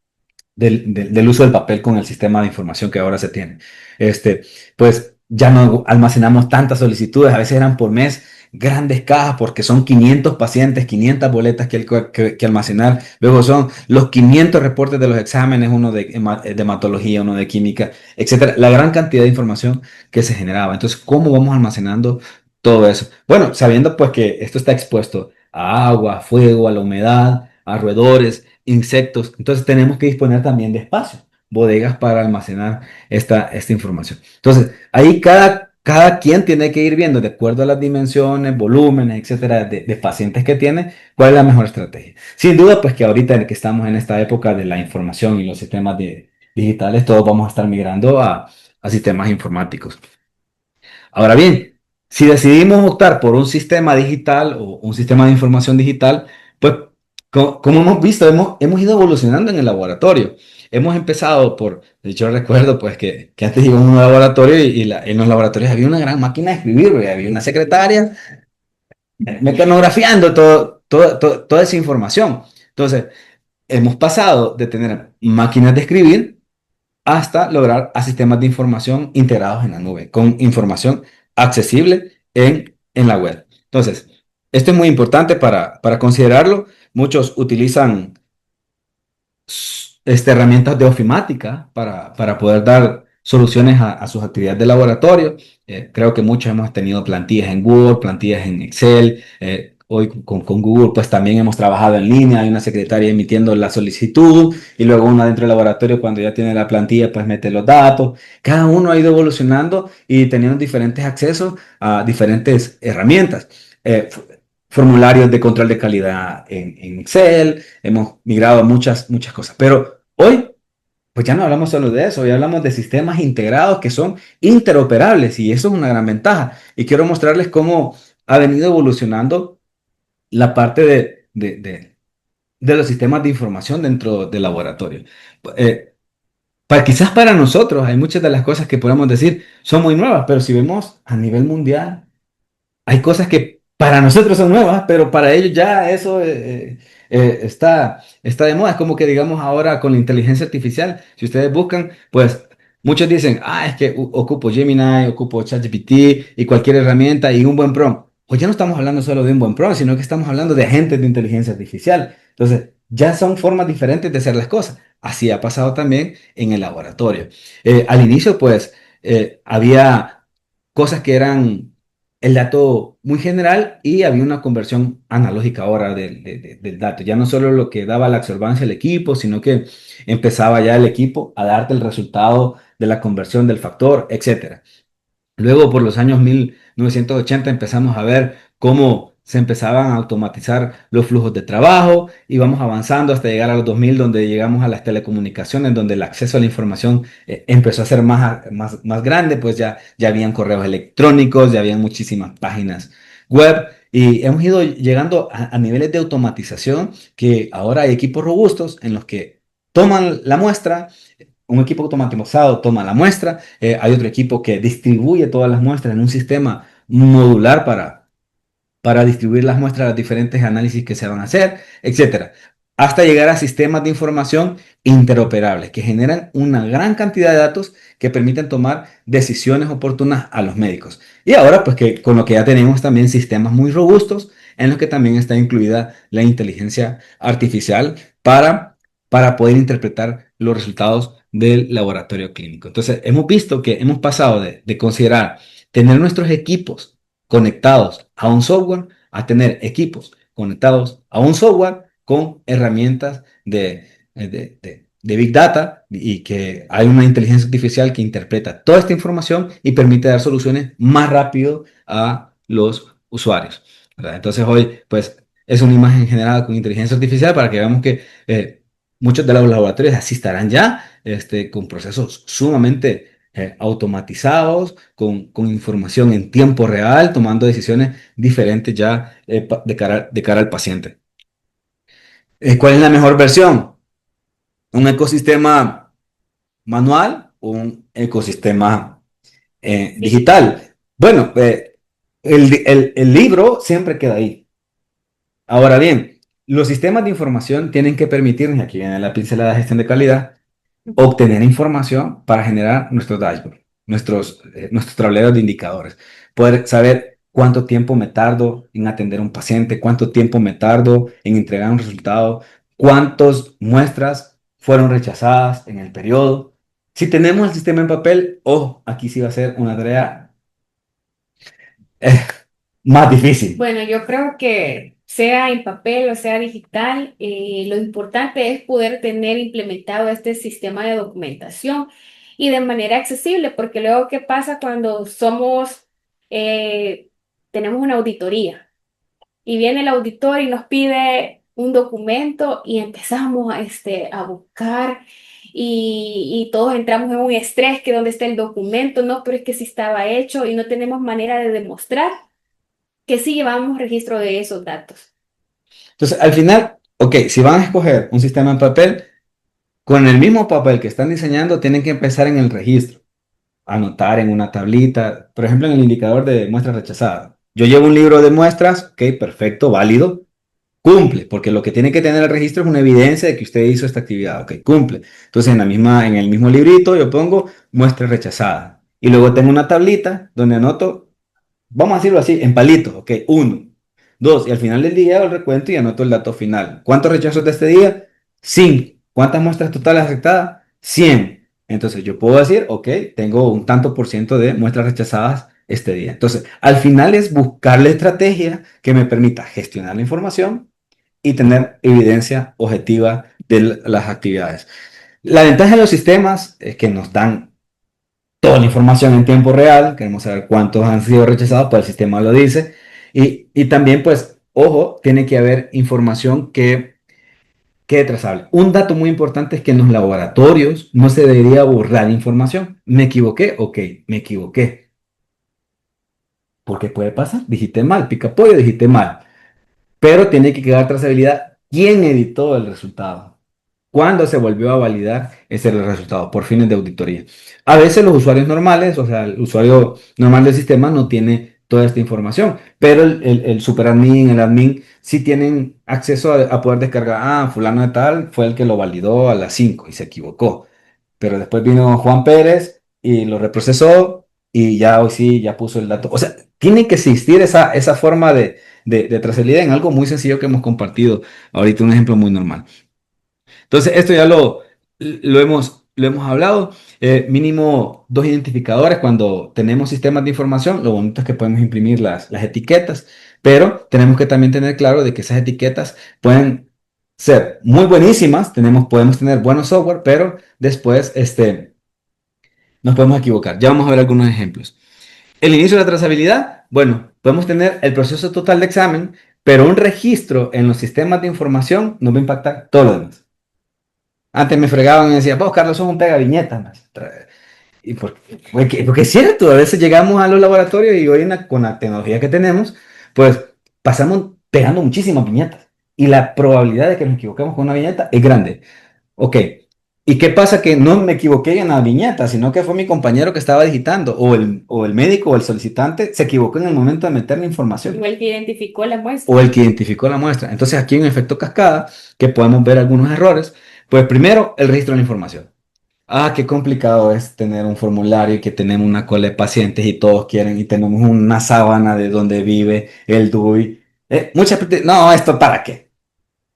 del uso del papel con el sistema de información que ahora se tiene. Este, pues ya no almacenamos tantas solicitudes, a veces eran por mes grandes cajas porque son 500 pacientes, 500 boletas que almacenar, luego son los 500 reportes de los exámenes, uno de hematología, uno de química, etcétera, la gran cantidad de información que se generaba. Entonces, ¿cómo vamos almacenando todo eso? Bueno, sabiendo pues que esto está expuesto a agua, a fuego, a la humedad, a roedores, insectos. Entonces tenemos que disponer también de espacio, bodegas para almacenar esta información. Entonces, ahí cada quien tiene que ir viendo, de acuerdo a las dimensiones, volúmenes, etcétera, de pacientes que tiene, cuál es la mejor estrategia. Sin duda, pues que ahorita en que estamos en esta época de la información y los sistemas digitales, todos vamos a estar migrando a sistemas informáticos. Ahora bien, si decidimos optar por un sistema digital o un sistema de información digital, pues como hemos visto, hemos ido evolucionando en el laboratorio. Hemos empezado yo recuerdo pues que antes iba a un laboratorio en los laboratorios había una gran máquina de escribir, había una secretaria mecanografiando toda esa información. Entonces, hemos pasado de tener máquinas de escribir hasta lograr a sistemas de información integrados en la nube, con información accesible en la web. Entonces, esto es muy importante para considerarlo. Muchos utilizan herramientas de ofimática para poder dar soluciones a sus actividades de laboratorio. Creo que muchos hemos tenido plantillas en Word, plantillas en Excel. Hoy con Google pues también hemos trabajado en línea, hay una secretaria emitiendo la solicitud y luego uno dentro del laboratorio cuando ya tiene la plantilla pues mete los datos. Cada uno ha ido evolucionando y teniendo diferentes accesos a diferentes herramientas. Formularios de control de calidad en Excel, hemos migrado a muchas cosas, pero hoy pues ya no hablamos solo de eso, hoy hablamos de sistemas integrados que son interoperables y eso es una gran ventaja. Y quiero mostrarles cómo ha venido evolucionando la parte de los sistemas de información dentro del laboratorio. Quizás para nosotros hay muchas de las cosas que podemos decir son muy nuevas, pero si vemos a nivel mundial, hay cosas que para nosotros son nuevas, pero para ellos ya eso está de moda. Es como que digamos ahora con la inteligencia artificial, si ustedes buscan, pues muchos dicen, es que ocupo Gemini, ocupo ChatGPT y cualquier herramienta y un buen prompt. Pues ya no estamos hablando solo de un buen prompt, sino que estamos hablando de agentes de inteligencia artificial. Entonces, ya son formas diferentes de hacer las cosas. Así ha pasado también en el laboratorio. Al inicio, pues, había cosas que eran el dato muy general y había una conversión analógica ahora del dato. Ya no solo lo que daba la absorbancia del equipo, sino que empezaba ya el equipo a darte el resultado de la conversión del factor, etcétera. Luego, por los años 1980, empezamos a ver cómo se empezaban a automatizar los flujos de trabajo y vamos avanzando hasta llegar a los 2000, donde llegamos a las telecomunicaciones, donde el acceso a la información empezó a ser más grande, pues ya habían correos electrónicos, ya habían muchísimas páginas web y hemos ido llegando a niveles de automatización que ahora hay equipos robustos en los que toman la muestra, un equipo automatizado toma la muestra, hay otro equipo que distribuye todas las muestras en un sistema modular para distribuir las muestras a los diferentes análisis que se van a hacer, etcétera. Hasta llegar a sistemas de información interoperables que generan una gran cantidad de datos que permiten tomar decisiones oportunas a los médicos. Y ahora, pues que con lo que ya tenemos también sistemas muy robustos en los que también está incluida la inteligencia artificial para poder interpretar los resultados del laboratorio clínico. Entonces, hemos visto que hemos pasado de considerar tener nuestros equipos conectados a un software a tener equipos conectados a un software con herramientas de Big Data y que hay una inteligencia artificial que interpreta toda esta información y permite dar soluciones más rápido a los usuarios, ¿verdad? Entonces hoy, pues, es una imagen generada con inteligencia artificial para que veamos que muchos de los laboratorios así estarán ya, con procesos sumamente automatizados, con información en tiempo real, tomando decisiones diferentes ya de cara al paciente. ¿Cuál es la mejor versión? ¿Un ecosistema manual o un ecosistema Digital. digital? Bueno, el libro siempre queda ahí. Ahora bien, los sistemas de información tienen que permitirnos, y aquí viene la pincelada de gestión de calidad, obtener información para generar nuestros dashboards, nuestros tableros de indicadores. Poder saber cuánto tiempo me tardo en atender a un paciente, cuánto tiempo me tardo en entregar un resultado, cuántas muestras fueron rechazadas en el periodo. Si tenemos el sistema en papel, ojo, aquí sí va a ser una tarea eh, más difícil. Bueno, yo creo que sea en papel o sea digital, lo importante es poder tener implementado este sistema de documentación y de manera accesible, porque luego, ¿qué pasa cuando eh, tenemos una auditoría y viene el auditor y nos pide un documento y empezamos a buscar y todos entramos en un estrés que dónde está el documento? No, pero es que sí estaba hecho y no tenemos manera de demostrar que sí llevamos registro de esos datos. Entonces, al final, ok, si van a escoger un sistema en papel, con el mismo papel que están diseñando, tienen que empezar en el registro. Anotar en una tablita, por ejemplo, en el indicador de muestras rechazadas. Yo llevo un libro de muestras, ok, perfecto, válido, cumple, porque lo que tiene que tener el registro es una evidencia de que usted hizo esta actividad, ok, cumple. Entonces, en el mismo librito yo pongo muestras rechazadas y luego tengo una tablita donde anoto, vamos a decirlo así, en palitos, ok, uno, dos, y al final del día hago el recuento y anoto el dato final. ¿Cuántos rechazos de este día? 5. ¿Cuántas muestras totales aceptadas? 100. Entonces yo puedo decir, ok, tengo un tanto por ciento de muestras rechazadas este día. Entonces, al final es buscar la estrategia que me permita gestionar la información y tener evidencia objetiva de las actividades. La ventaja de los sistemas es que nos dan toda la información en tiempo real, queremos saber cuántos han sido rechazados, pues el sistema lo dice. Y también, pues, ojo, tiene que haber información que quede trazable. Un dato muy importante es que en los laboratorios no se debería borrar información. ¿Me equivoqué? Ok, me equivoqué. ¿Por qué puede pasar? Digité mal, pica pollo, digité mal. Pero tiene que quedar trazabilidad. ¿Quién editó el resultado? ¿Cuándo se volvió a validar ese resultado? Por fines de auditoría. A veces los usuarios normales, o sea, el usuario normal del sistema no tiene toda esta información, pero el superadmin, el admin, sí tienen acceso a poder descargar, fulano de tal fue el que lo validó a las 5 y se equivocó. Pero después vino Juan Pérez y lo reprocesó y ya hoy sí, ya puso el dato. O sea, tiene que existir esa forma de trazabilidad en algo muy sencillo que hemos compartido ahorita, un ejemplo muy normal. Entonces, esto ya lo hemos hablado. Mínimo dos identificadores cuando tenemos sistemas de información. Lo bonito es que podemos imprimir las etiquetas, pero tenemos que también tener claro de que esas etiquetas pueden ser muy buenísimas. Podemos tener buenos software, pero después nos podemos equivocar. Ya vamos a ver algunos ejemplos. El inicio de la trazabilidad, bueno, podemos tener el proceso total de examen, pero un registro en los sistemas de información nos va a impactar todo lo demás. Antes me fregaban y decían, vos, Carlos, sos un pega viñetas, más. Y porque es cierto, a veces llegamos a los laboratorios y hoy con la tecnología que tenemos, pues pasamos pegando muchísimas viñetas. Y la probabilidad de que nos equivoquemos con una viñeta es grande. Ok. ¿Y qué pasa? Que no me equivoqué en la viñeta, sino que fue mi compañero que estaba digitando, o el médico o el solicitante se equivocó en el momento de meter la información, O el que identificó la o muestra. el que identificó la muestra. Entonces aquí hay un efecto cascada que podemos ver algunos errores. Pues primero, el registro de la información. Qué complicado es tener un formulario y que tenemos una cola de pacientes y todos quieren y tenemos una sábana de donde vive el DUI. Muchas personas, no, ¿esto para qué?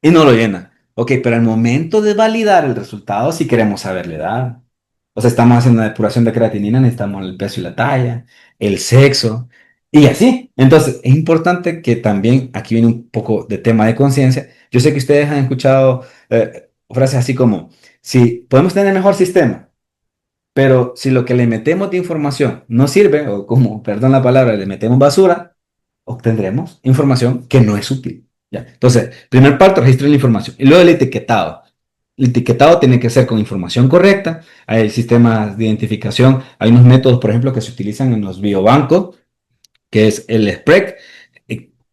Y no lo llena. Ok, pero al momento de validar el resultado, si queremos saber la edad. O sea, estamos haciendo una depuración de creatinina, necesitamos el peso y la talla, el sexo, y así. Entonces, es importante que también aquí viene un poco de tema de conciencia. Yo sé que ustedes han escuchado frases así como, si podemos tener mejor sistema, pero si lo que le metemos de información no sirve, o como, perdón la palabra, le metemos basura, obtendremos información que no es útil. ¿Ya? Entonces, primer paso, registro de la información. Y luego el etiquetado. El etiquetado tiene que ser con información correcta. Hay sistemas de identificación. Hay unos métodos, por ejemplo, que se utilizan en los biobancos, que es el SPREC,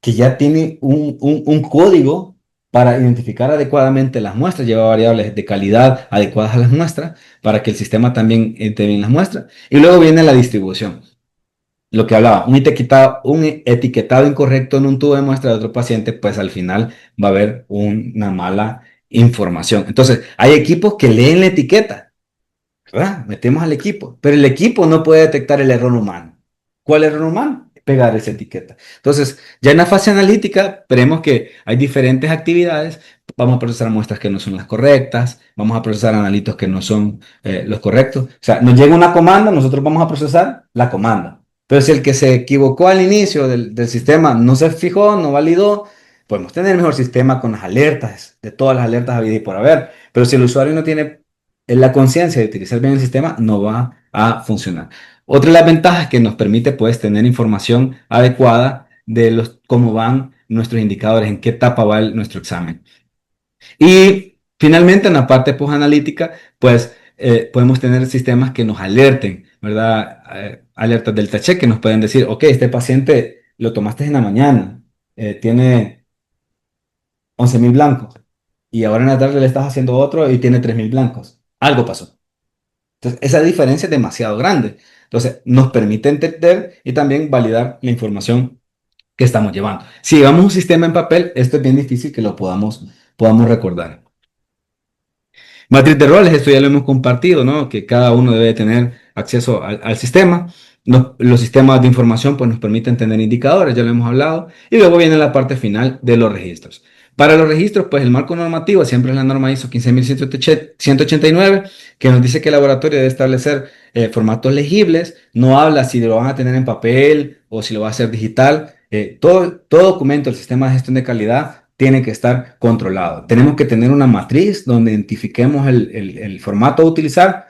que ya tiene un código para identificar adecuadamente las muestras, lleva variables de calidad adecuadas a las muestras, para que el sistema también te bien las muestras. Y luego viene la distribución. Lo que hablaba, un etiquetado incorrecto en un tubo de muestra de otro paciente, pues al final va a haber una mala información. Entonces, hay equipos que leen la etiqueta, ¿verdad? Metemos al equipo, pero el equipo no puede detectar el error humano. ¿Cuál error humano? Pegar esa etiqueta. Entonces, ya en la fase analítica, veremos que hay diferentes actividades. Vamos a procesar muestras que no son las correctas, vamos a procesar analitos que no son los correctos. O sea, nos llega una comanda, nosotros vamos a procesar la comanda. Pero si el que se equivocó al inicio del sistema no se fijó, no validó, podemos tener el mejor sistema con las alertas, de todas las alertas habidas y por haber. Pero si el usuario no tiene la conciencia de utilizar bien el sistema, no va a funcionar. Otra de las ventajas que nos permite pues tener información adecuada de cómo van nuestros indicadores, en qué etapa va nuestro examen. Y finalmente en la parte post-analítica, pues podemos tener sistemas que nos alerten, ¿verdad? Alertas del check que nos pueden decir, ok, este paciente lo tomaste en la mañana, tiene 11.000 blancos y ahora en la tarde le estás haciendo otro y tiene 3.000 blancos. Algo pasó. Entonces, esa diferencia es demasiado grande. Entonces, nos permite entender y también validar la información que estamos llevando. Si llevamos un sistema en papel, esto es bien difícil que lo podamos recordar. Matriz de roles, esto ya lo hemos compartido, ¿no? Que cada uno debe tener acceso al sistema. Los sistemas de información pues, nos permiten tener indicadores, ya lo hemos hablado. Y luego viene la parte final de los registros. Para los registros, pues el marco normativo siempre es la norma ISO 15189, que nos dice que el laboratorio debe establecer formatos legibles. No habla si lo van a tener en papel o si lo va a hacer digital. Todo documento del sistema de gestión de calidad tiene que estar controlado. Tenemos que tener una matriz donde identifiquemos el formato a utilizar.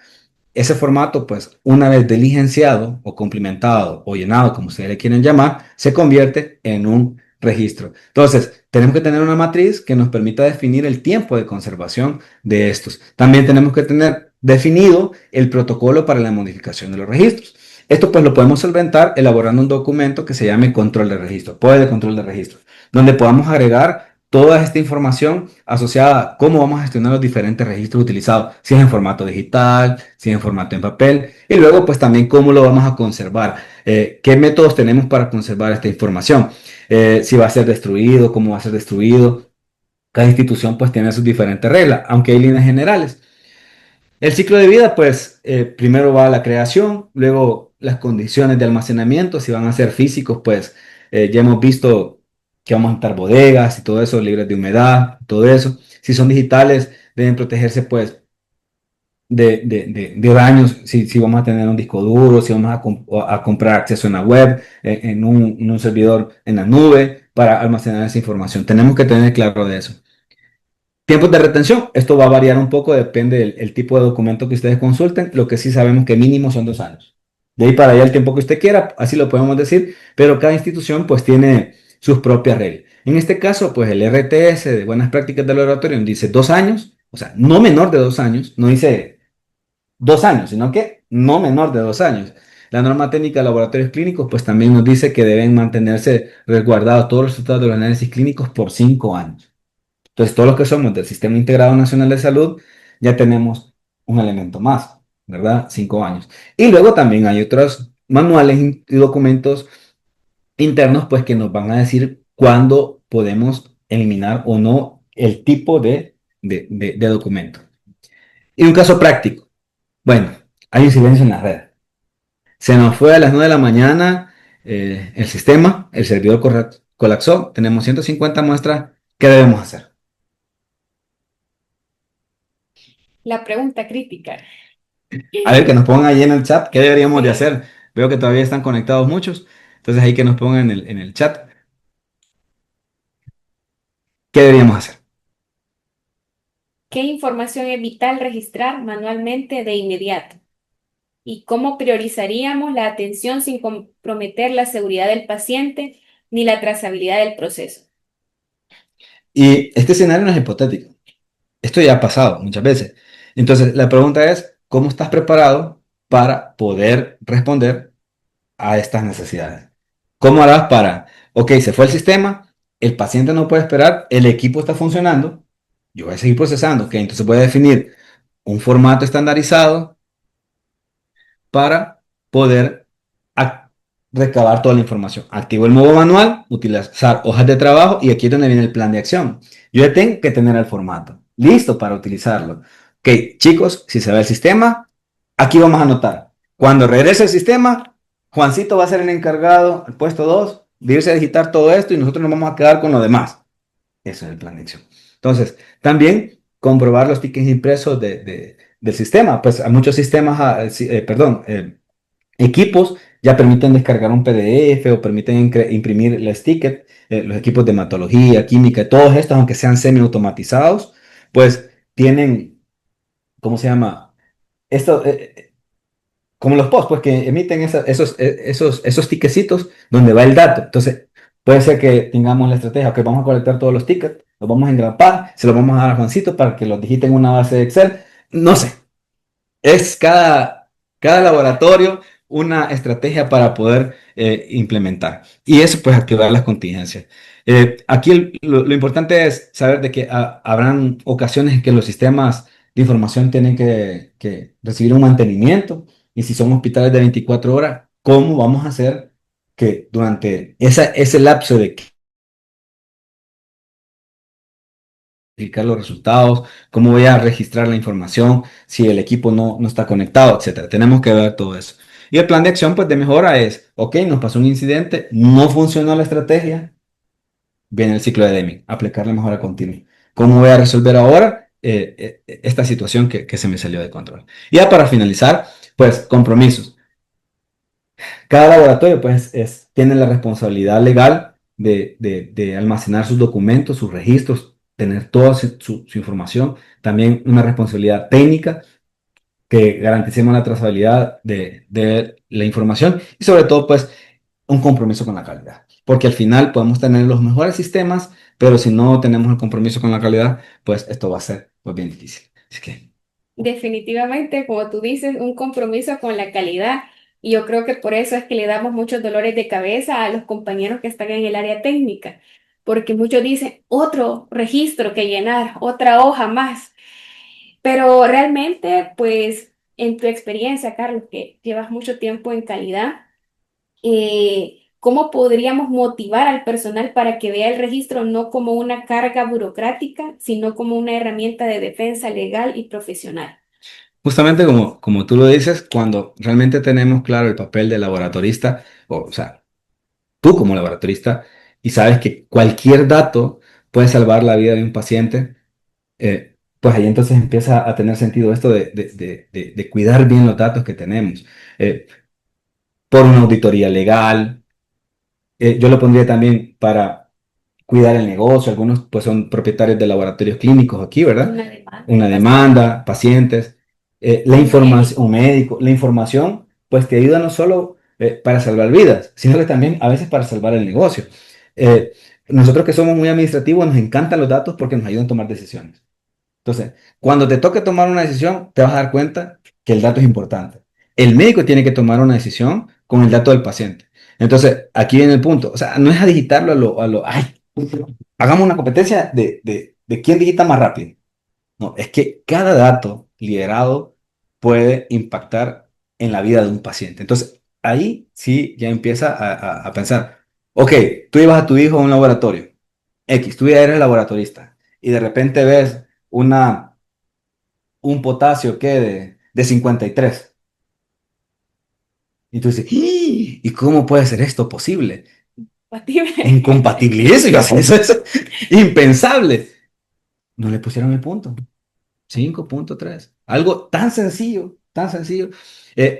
Ese formato, pues, una vez diligenciado o cumplimentado o llenado, como ustedes le quieren llamar, se convierte en un registro. Entonces, tenemos que tener una matriz que nos permita definir el tiempo de conservación de estos. También tenemos que tener definido el protocolo para la modificación de los registros. Esto pues lo podemos solventar elaborando un documento que se llame control de registro, POE de control de registro, donde podamos agregar toda esta información asociada a cómo vamos a gestionar los diferentes registros utilizados, si es en formato digital, si es en formato en papel, y luego pues también cómo lo vamos a conservar, qué métodos tenemos para conservar esta información, si va a ser destruido, cómo va a ser destruido. Cada institución pues tiene sus diferentes reglas, aunque hay líneas generales. El ciclo de vida, pues, primero va la creación, luego las condiciones de almacenamiento, si van a ser físicos, pues, ya hemos visto que vamos a estar bodegas y todo eso, libres de humedad, todo eso. Si son digitales, deben protegerse, pues, de daños, si vamos a tener un disco duro, si vamos a comprar acceso en la web, en un servidor en la nube, para almacenar esa información. Tenemos que tener claro de eso. Tiempos de retención, esto va a variar un poco, depende del tipo de documento que ustedes consulten. Lo que sí sabemos que mínimo son 2 años. De ahí para allá el tiempo que usted quiera, así lo podemos decir, pero cada institución pues tiene sus propias reglas. En este caso, pues el RTS de buenas prácticas del laboratorio dice 2 años, o sea, no menor de 2 años, no dice 2 años, sino que no menor de 2 años. La norma técnica de laboratorios clínicos pues también nos dice que deben mantenerse resguardados todos los resultados de los análisis clínicos por 5 años. Entonces, todos los que somos del Sistema Integrado Nacional de Salud, ya tenemos un elemento más, ¿verdad? 5 años. Y luego también hay otros manuales y documentos internos, pues que nos van a decir cuándo podemos eliminar o no el tipo de documento. Y un caso práctico. Bueno, hay un silencio en la red. Se nos fue a las 9 de la mañana el sistema, el servidor colapsó, tenemos 150 muestras. ¿Qué debemos hacer? La pregunta crítica. A ver, que nos pongan ahí en el chat qué deberíamos de Sí. hacer. Veo que todavía están conectados muchos. Entonces ahí que nos pongan en el chat qué deberíamos hacer. ¿qué información es vital registrar manualmente de inmediato? ¿Y cómo priorizaríamos la atención sin comprometer la seguridad del paciente ni la trazabilidad del proceso? Y este escenario no es hipotético. Esto ya ha pasado muchas veces. Entonces, la pregunta es, ¿cómo estás preparado para poder responder a estas necesidades? ¿Cómo harás para, ok, se fue el sistema, el paciente no puede esperar, el equipo está funcionando, yo voy a seguir procesando, ok, entonces voy a definir un formato estandarizado para poder ac- recabar toda la información. Activo el modo manual, utilizar hojas de trabajo y aquí es donde viene el plan de acción. Yo ya tengo que tener el formato listo para utilizarlo. Ok, chicos, si se ve el sistema, aquí vamos a anotar. Cuando regrese el sistema, Juancito va a ser el encargado, el puesto 2 de irse a digitar todo esto y nosotros nos vamos a quedar con lo demás. Eso es el plan de acción. Entonces, también comprobar los tickets impresos del sistema. Pues a muchos sistemas, equipos ya permiten descargar un PDF o permiten imprimir los tickets, los equipos de hematología, química, todos estos, aunque sean semi-automatizados, pues tienen, ¿cómo se llama? Esto, como los posts, pues que emiten esos tickecitos donde va el dato. Entonces, puede ser que tengamos la estrategia, que vamos a colectar todos los tickets, los vamos a engrapar, se los vamos a dar a Juancito para que los digite en una base de Excel. No sé, es cada laboratorio una estrategia para poder implementar. Y eso, pues, activar las contingencias. Aquí lo importante es saber de que habrán ocasiones en que los sistemas de información tienen que recibir un mantenimiento. Y si son hospitales de 24 horas, ¿cómo vamos a hacer que durante ese lapso de verificar los resultados, cómo voy a registrar la información, si el equipo no está conectado, etcétera? Tenemos que ver todo eso. Y el plan de acción, pues, de mejora es, ok, nos pasó un incidente, no funcionó la estrategia, viene el ciclo de Deming, aplicar la mejora continua. ¿Cómo voy a resolver ahora esta situación que se me salió de control? Y ya para finalizar, pues, compromisos. Cada laboratorio, pues, tiene la responsabilidad legal de almacenar sus documentos, sus registros, tener toda su información. También una responsabilidad técnica, que garanticemos la trazabilidad de la información y sobre todo, pues, un compromiso con la calidad. Porque al final podemos tener los mejores sistemas, pero si no tenemos el compromiso con la calidad, pues esto va a ser, pues, bien difícil. Así que, Definitivamente, como tú dices, un compromiso con la calidad. Y yo creo que por eso es que le damos muchos dolores de cabeza a los compañeros que están en el área técnica, porque muchos dicen otro registro que llenar, otra hoja más. Pero realmente, pues, en tu experiencia, Carlos, que llevas mucho tiempo en calidad, ¿cómo podríamos motivar al personal para que vea el registro no como una carga burocrática, sino como una herramienta de defensa legal y profesional? justamente como tú lo dices, cuando realmente tenemos claro el papel del laboratorista, o sea, tú como laboratorista, y sabes que cualquier dato puede salvar la vida de un paciente, pues ahí entonces empieza a tener sentido esto de cuidar bien los datos que tenemos. Eh, por una auditoría legal, yo lo pondría también para cuidar el negocio. Algunos pues son propietarios de laboratorios clínicos aquí, ¿verdad? Una demanda de Una pacientes demanda, pacientes, la o información, médicos. un médico, la información pues te ayuda no solo para salvar vidas, sino que también a veces para salvar el negocio. Eh, nosotros que somos muy administrativos nos encantan los datos porque nos ayudan a tomar decisiones. Entonces, cuando te toque tomar una decisión, te vas a dar cuenta que el dato es importante. El médico tiene que tomar una decisión con el dato del paciente. Entonces, aquí viene el punto. O sea, no es a digitarlo ay, hagamos una competencia de quién digita más rápido. No, es que cada dato liderado puede impactar en la vida de un paciente. Entonces, ahí sí ya empieza a pensar, ok, tú llevas a tu hijo a un laboratorio, X, tú ya eres laboratorista, y de repente ves un potasio que de 53. Y tú dices, ¿y cómo puede ser esto posible? Compatible. Incompatibilísimo, eso es impensable. No le pusieron el punto. 5.3. Algo tan sencillo, tan sencillo.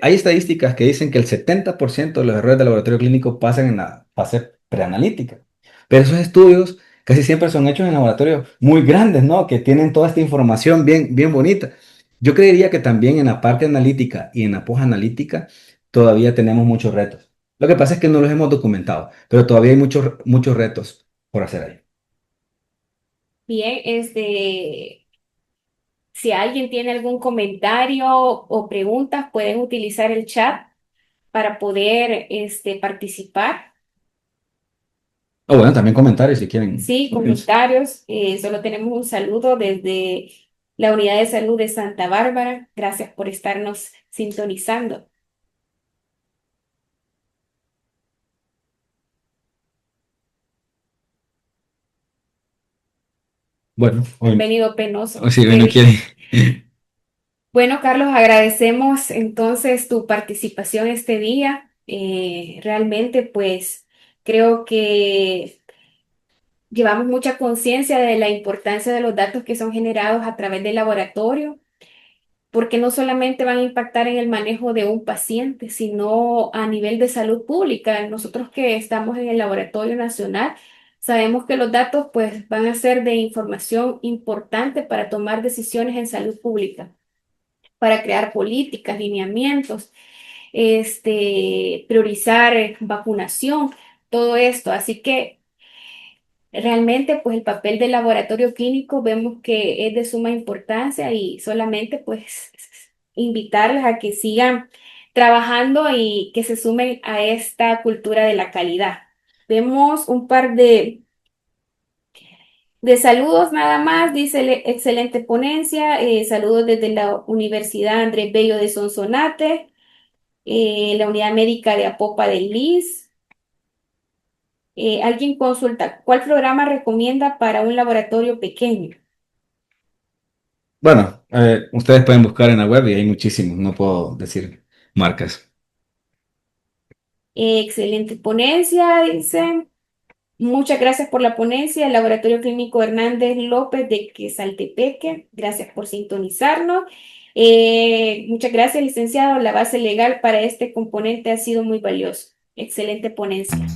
Hay estadísticas que dicen que el 70% de los errores de laboratorio clínico pasan en la fase preanalítica. Pero esos estudios casi siempre son hechos en laboratorios muy grandes, ¿no? Que tienen toda esta información bien, bien bonita. Yo creería que también en la parte analítica y en la posanalítica todavía tenemos muchos retos. Lo que pasa es que no los hemos documentado, pero todavía hay muchos, muchos retos por hacer ahí. Bien, si alguien tiene algún comentario o preguntas, pueden utilizar el chat para poder participar. O bueno, también comentarios si quieren. Sí, comentarios. Solo tenemos un saludo desde la Unidad de Salud de Santa Bárbara. Gracias por estarnos sintonizando. Bueno, Han hoy, venido penoso. hoy si hoy no Kevin. quiere. Bueno, Carlos, agradecemos entonces tu participación este día. Realmente, pues, creo que llevamos mucha conciencia de la importancia de los datos que son generados a través del laboratorio, porque no solamente van a impactar en el manejo de un paciente, sino a nivel de salud pública. Nosotros que estamos en el Laboratorio Nacional, sabemos que los datos, pues, van a ser de información importante para tomar decisiones en salud pública, para crear políticas, lineamientos, priorizar vacunación, todo esto. Así que realmente, pues el papel del laboratorio clínico vemos que es de suma importancia y solamente, pues, invitarles a que sigan trabajando y que se sumen a esta cultura de la calidad. Vemos un par de saludos nada más, dice excelente ponencia, saludos desde la Universidad Andrés Bello de Sonsonate, la Unidad Médica de Apopa del Lis. Alguien consulta, ¿cuál programa recomienda para un laboratorio pequeño? Bueno, ustedes pueden buscar en la web y hay muchísimos, no puedo decir marcas. Excelente ponencia, dice. Muchas gracias por la ponencia. El Laboratorio Clínico Hernández López de Quesaltepeque. Gracias por sintonizarnos. Muchas gracias, licenciado. La base legal para este componente ha sido muy valioso. Excelente ponencia.